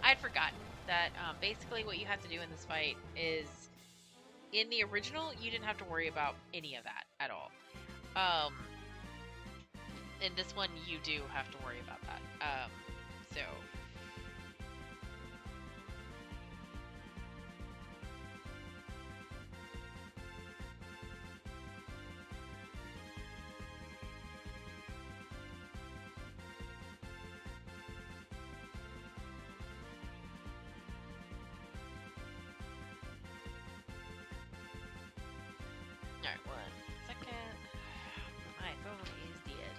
Speaker 1: I'd forgotten that basically what you have to do in this fight is, in the original, you didn't have to worry about any of that at all. In this one, you do have to worry about that. So... Alright, 1 second. My phone is dead.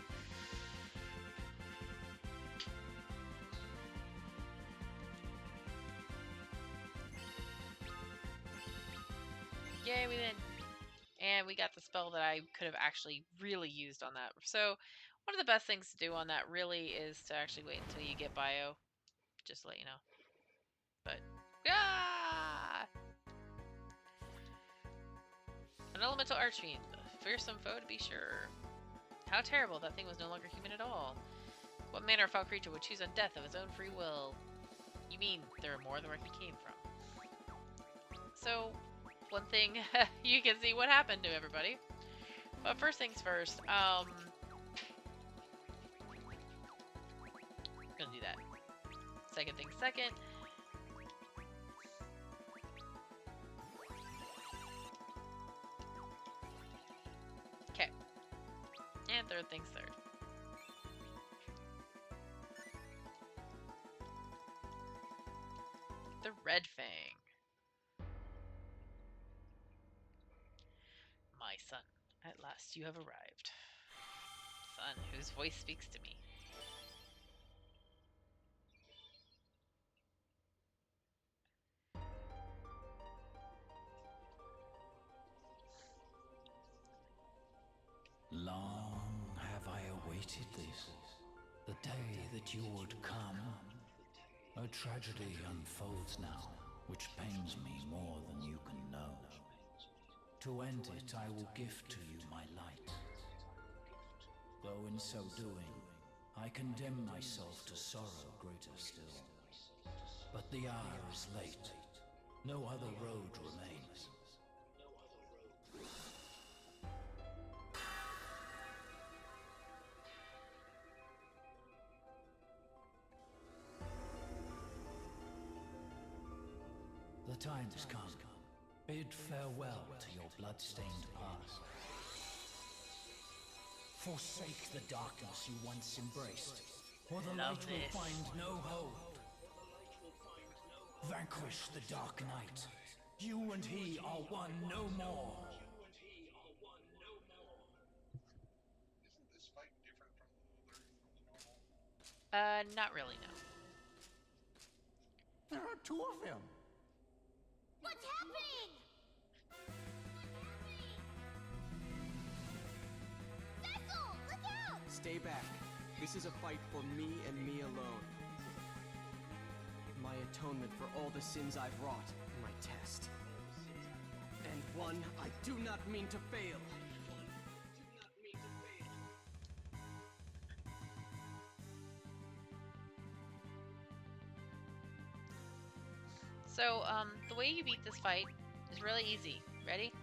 Speaker 1: Yay, we win! And we got the spell that I could have actually really used on that. So, one of the best things to do on that really is to actually wait until you get bio. Just to let you know. But, ah! An elemental archfiend. A fearsome foe to be sure. How terrible, that thing was no longer human at all. What manner of foul creature would choose on death of its own free will? You mean there are more than where he came from? So, one thing, you can see what happened to everybody. But first things first, gonna do that. Second thing second. Okay. And third things third. The Red Fang. My son, at last you have arrived. Son, whose voice speaks to me.
Speaker 4: Long have I awaited this, the day that you would come. A tragedy unfolds now, which pains me more than you can know. To end it, I will gift to you my light. Though in so doing, I condemn myself to sorrow greater still. But the hour is late. No other road remains. The time has come. Bid farewell to your blood-stained past. Forsake the darkness you once embraced, or the
Speaker 1: Love
Speaker 4: light will
Speaker 1: this.
Speaker 4: find no hold. Vanquish the Dark Knight. You and he are one no more.
Speaker 3: Isn't this fight different from the normal?
Speaker 1: Not really, no.
Speaker 2: There are two of them.
Speaker 5: What's happening? Cecil, look out!
Speaker 2: Stay back. This is a fight for me and me alone. My atonement for all the sins I've wrought. My test. And one I do not mean to fail.
Speaker 1: So, the way you beat this fight is really easy. Ready?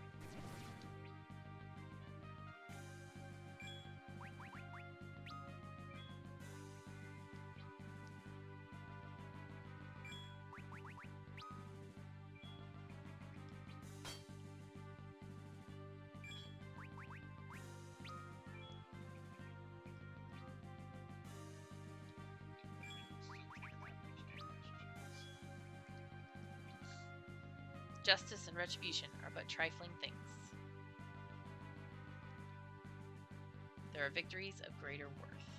Speaker 1: Justice and retribution are but trifling things. There are victories of greater worth.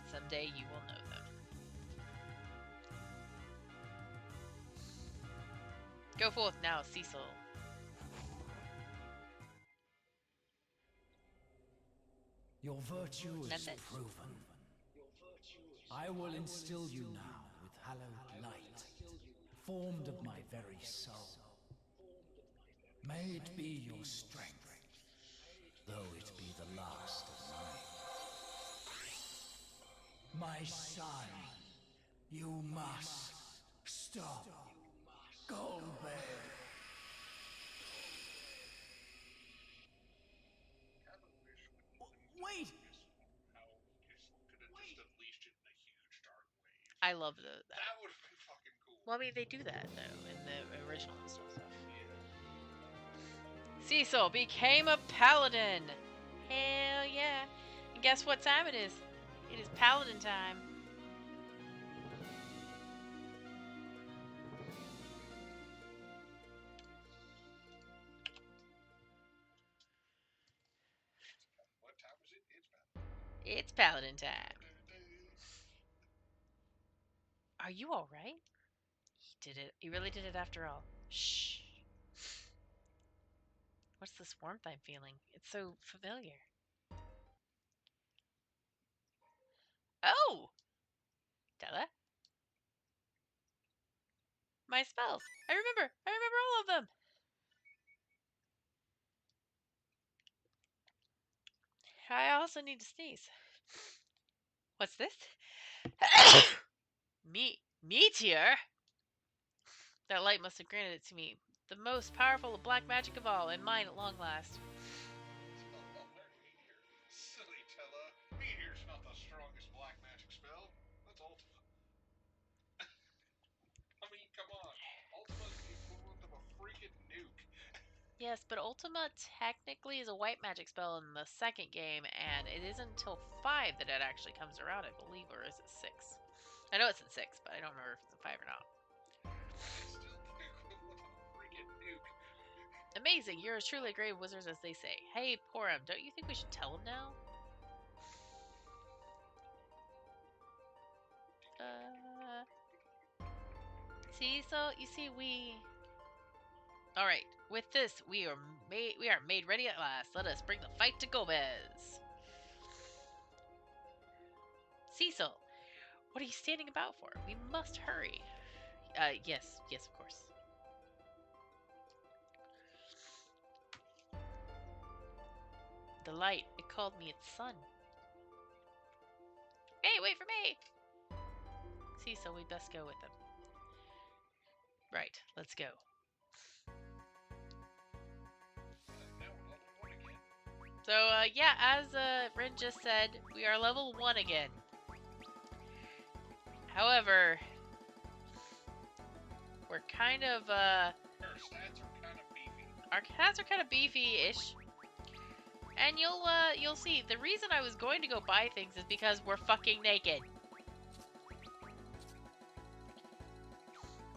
Speaker 1: Someday you will know them. Go forth now, Cecil.
Speaker 4: Your virtue is
Speaker 1: Method.
Speaker 4: proven. I will instill you now with hallowed light, formed of my very soul. May it be your strength, though it be the last of My son, you must stop Golbez.
Speaker 3: Kind of wish when
Speaker 2: Wait!
Speaker 3: how Gizmo could have just unleashed it in a huge dark wave.
Speaker 1: I love that.
Speaker 3: That would have been fucking cool.
Speaker 1: Well, I mean, they do that though in the original and stuff.
Speaker 3: Yeah.
Speaker 1: Cecil became a paladin. Hell yeah! And guess what time it is? It is paladin time.
Speaker 3: What time is it? It's about.
Speaker 1: It's paladin time. Are you all right? He did it. He really did it after all. Shh. What's this warmth I'm feeling? It's so familiar. Oh! Della? My spells. I remember all of them. I also need to sneeze. What's this? Meteor? That light must have granted it to me. The most powerful of black magic of all, and mine at long last.
Speaker 3: Meteor. Silly Tella. Meteor's not the strongest black magic spell. That's Ultima. I mean, come on. Ultima's the equivalent of a freaking nuke.
Speaker 1: Yes, but Ultima technically is a white magic spell in the second game, and it isn't until 5 that it actually comes around, I believe, or is it 6? I know it's in 6, but I don't remember if it's in 5 or not.
Speaker 3: It's still the equivalent of a freaking nuke.
Speaker 1: Amazing, you're as truly a great wizard as they say. Hey, Porum, don't you think we should tell him now? Cecil, you see, Alright, with this, we are made ready at last. Let us bring the fight to Golbez. Cecil, what are you standing about for? We must hurry. Yes, of course. The light, it called me its son. Hey, wait for me! Cecil, we'd best go with them. Right, let's go.
Speaker 3: Now we're level 1 again.
Speaker 1: So, yeah, as Rin just said, we are level 1 again. However, we're kind of,
Speaker 3: Our stats are kind of beefy.
Speaker 1: our cats are kind of beefy-ish. And you'll see, the reason I was going to go buy things is because we're fucking naked.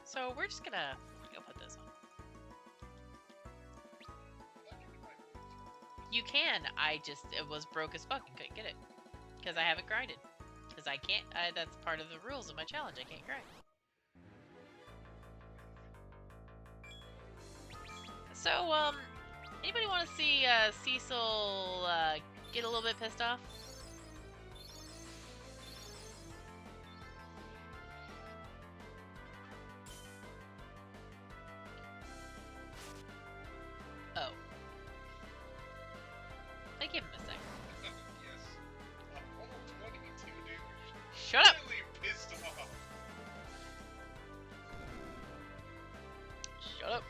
Speaker 1: So we're just gonna go put this on. You can, it was broke as fuck and couldn't get it. Because I haven't grinded. Because I can't, that's part of the rules of my challenge, I can't grind. So, anybody want to see Cecil get a little bit pissed off? Oh. I give him a second.
Speaker 3: Yes. Level 22, dude.
Speaker 1: Shut up!
Speaker 3: Really pissed off.
Speaker 1: Shut up.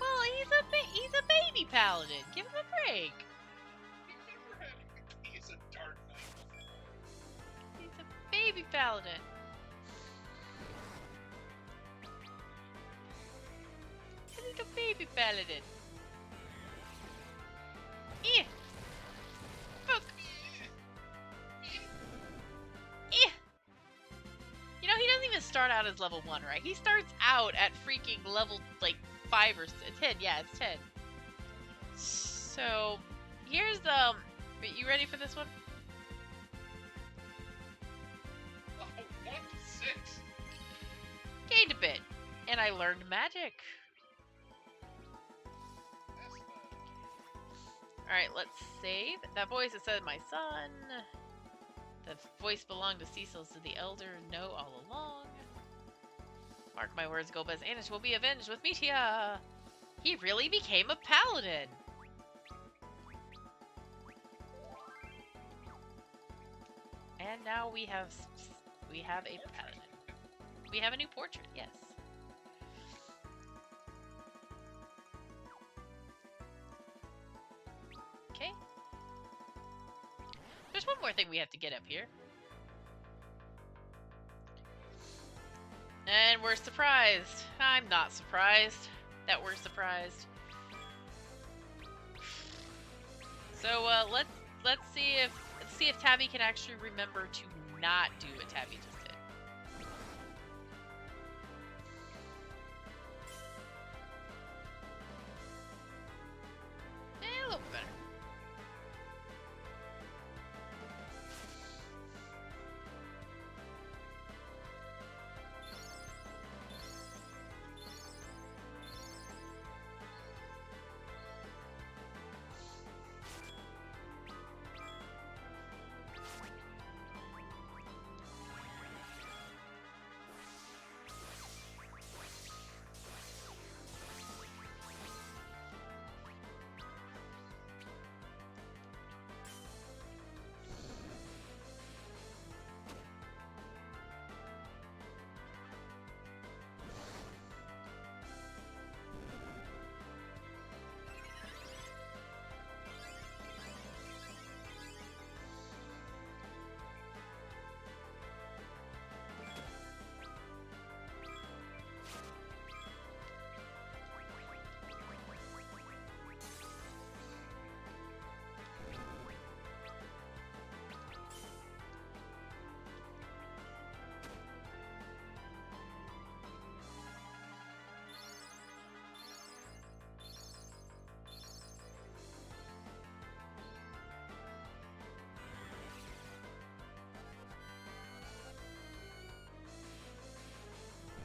Speaker 1: Well, he's a baby paladin. Give him a break.
Speaker 3: He never had he is a dark knight before.
Speaker 1: He's a baby paladin. A little baby paladin. Yeah. Fuck. Yeah. You know, he doesn't even start out as level 1, right? He starts out at freaking level, like, 5 or 10. Yeah, it's 10. So, here's the... You ready for this one?
Speaker 3: Level 1 to 6.
Speaker 1: Gained a bit. And I learned magic.
Speaker 3: That's
Speaker 1: Alright, let's save. That voice that said my son. The voice belonged to Cecil, so the elder know all along. Mark my words, Golbez. Anish will be avenged with Metia! He really became a paladin! And now we have a paladin. We have a new portrait, yes. Okay. There's one more thing we have to get up here. And we're surprised. I'm not surprised that we're surprised. So let's see if Tabby can actually remember to not do what Tabby just did. A little bit better.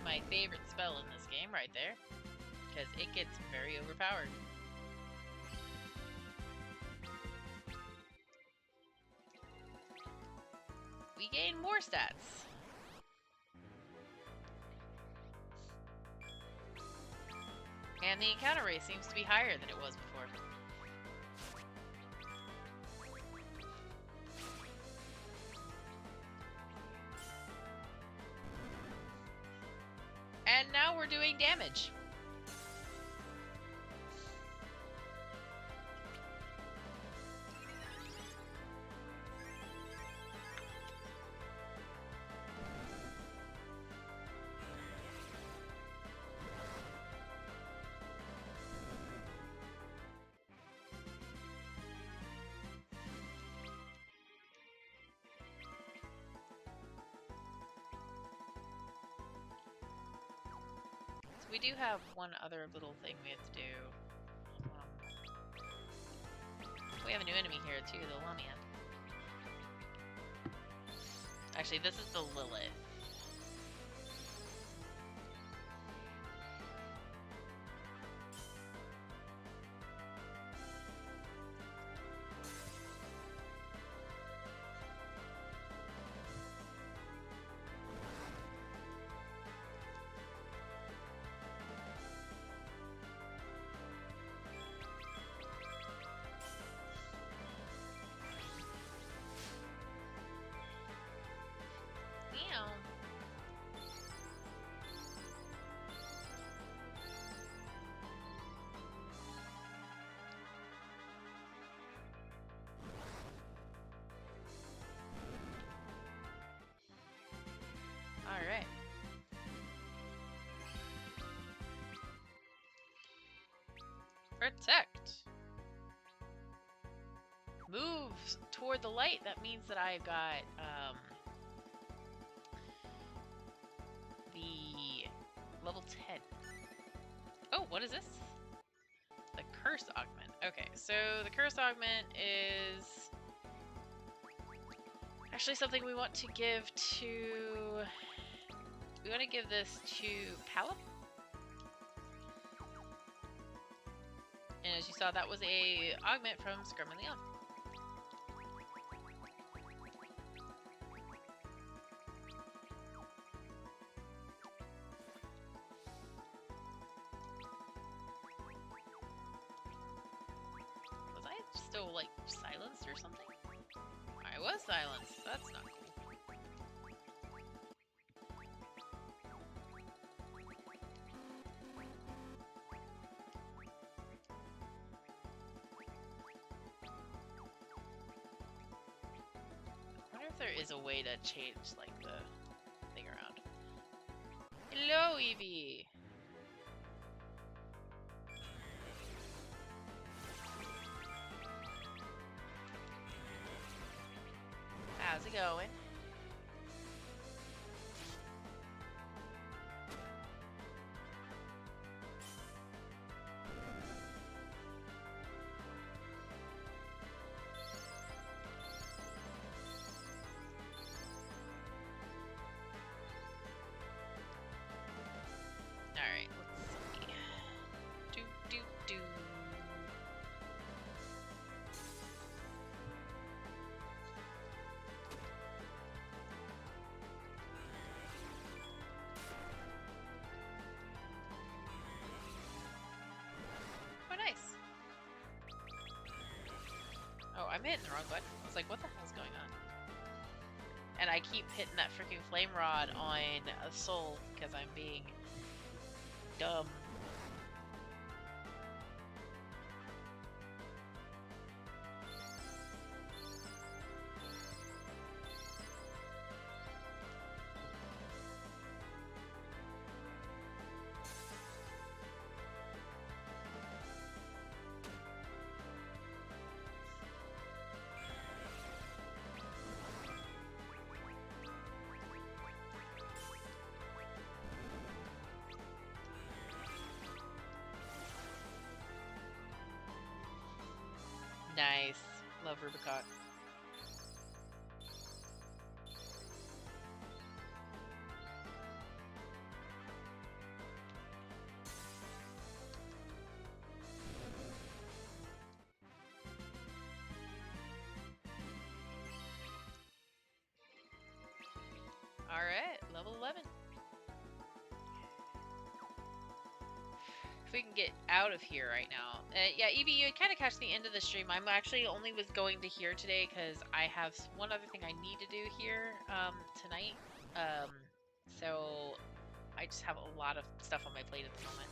Speaker 1: My favorite spell in this game right there, because it gets very overpowered. We gain more stats. And the encounter rate seems to be higher than it was before. And now we're doing damage. We do have one other little thing we have to do. We have a new enemy here too, the Lamia. Actually, this is the Lilith. Meow. All right. Protect. Move toward the light. That means that I've got the level 10. Oh, what is this? The curse augment. Okay, so the curse augment is actually something we want to give to. We want to give this to Palip. And as you saw, that was a augment from Scrum and Leon. still, like, silenced or something? I was silenced. That's not cool. I wonder if there is a way to change, like, the thing around. Hello, Evie! How's it going? Alright, let's see. Do. Oh, nice. Oh, I'm hitting the wrong button. I was like, what the hell's going on? And I keep hitting that freaking flame rod on a soul because I'm being dumb. Nice. Love Rubicon. Alright, level 11. If we can get out of here right now. Yeah, Evie, you kind of catch the end of the stream. I'm actually only was going to here today because I have one other thing I need to do here tonight. So I just have a lot of stuff on my plate at the moment.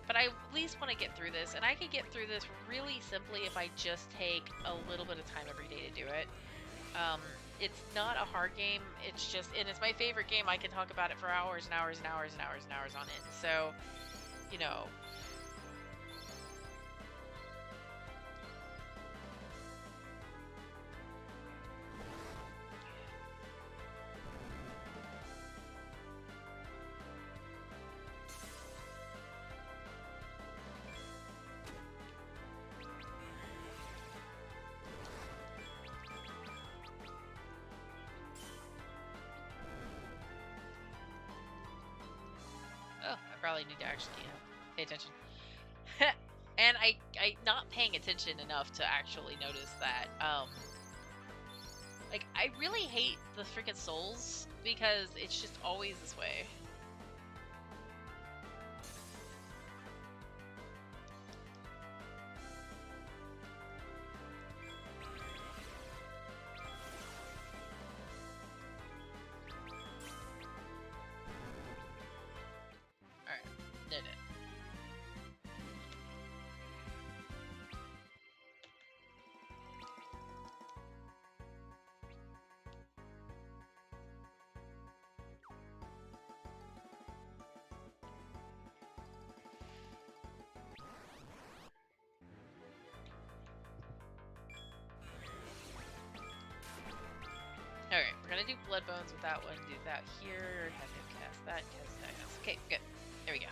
Speaker 1: But I at least want to get through this, and I can get through this really simply if I just take a little bit of time every day to do it. It's not a hard game. It's just, and it's my favorite game. I can talk about it for hours and hours and hours and hours and hours on end. So, you know. Oh, I probably need to actually pay attention. And I not paying attention enough to actually notice that. Like, I really hate the freaking souls because it's just always this way. Alright, did it. Alright, we're gonna do Blood Bones with that one, do that here, have him cast that, cast that. Okay, good. There we go.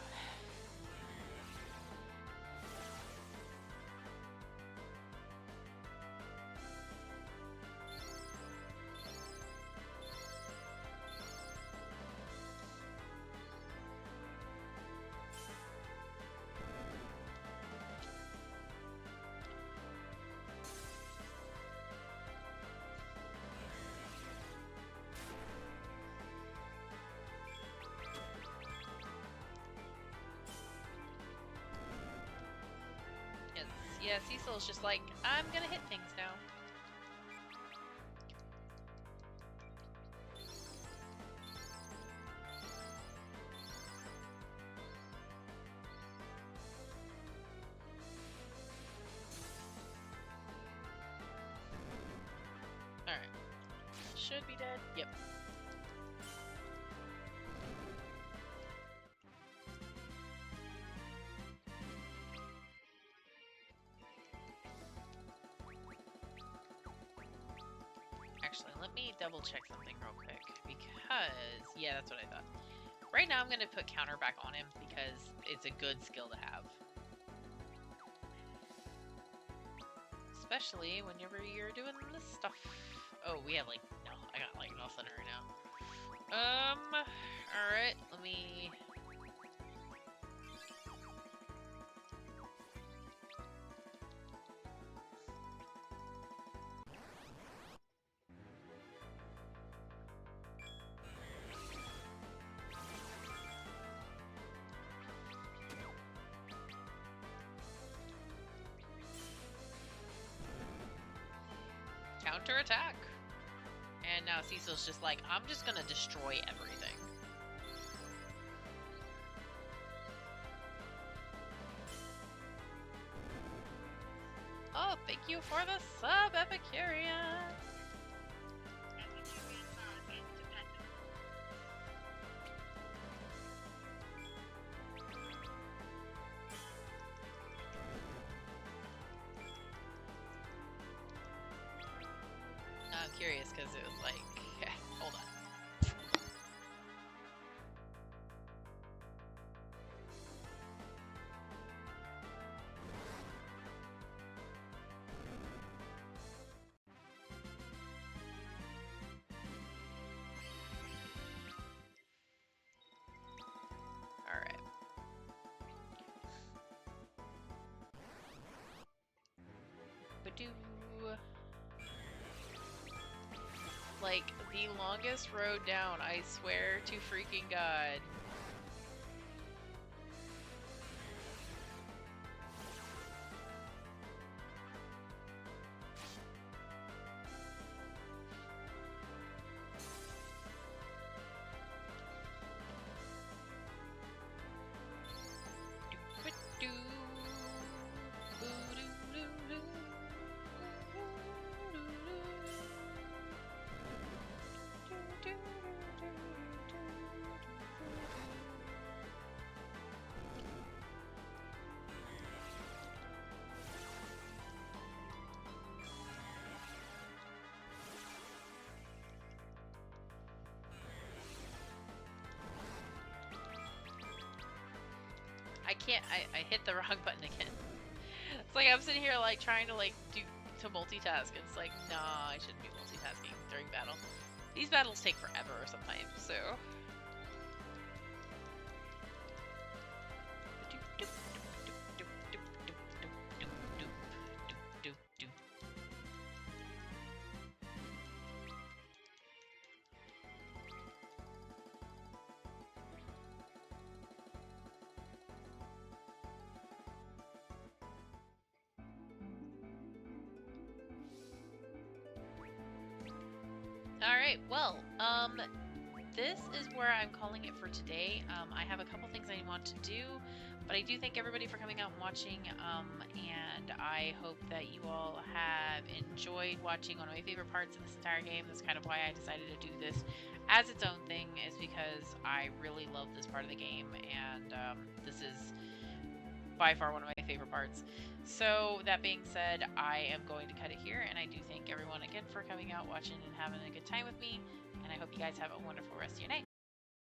Speaker 1: Yeah, Cecil's just like, I'm gonna hit things now. Alright. Should be dead. Yep. Actually, let me double check something real quick, because, yeah, that's what I thought. Right now I'm going to put counter back on him, because it's a good skill to have. Especially whenever you're doing this stuff. Oh, we have, like, no, I got, like, nothing right now. Alright, let me... Counterattack! And now Cecil's just like, I'm just gonna destroy everything. Oh, thank you for the sub, Epicurean! I'm curious because it was like, hold on. All right. Badoo. Like, the longest road down, I swear to freaking God. I can't, I hit the wrong button again. It's like I'm sitting here like trying to like to multitask. It's like, nah, I shouldn't be multitasking during battle. These battles take forever sometimes, so. Alright, well, this is where I'm calling it for today. I have a couple things I want to do, but I do thank everybody for coming out and watching, and I hope that you all have enjoyed watching one of my favorite parts of this entire game. That's kind of why I decided to do this as its own thing, is because I really love this part of the game, and this is by far one of my favorite parts. So that being said, I am going to cut it here, and I do thank everyone again for coming out, watching, and having a good time with me, and I hope you guys have a wonderful rest of your night.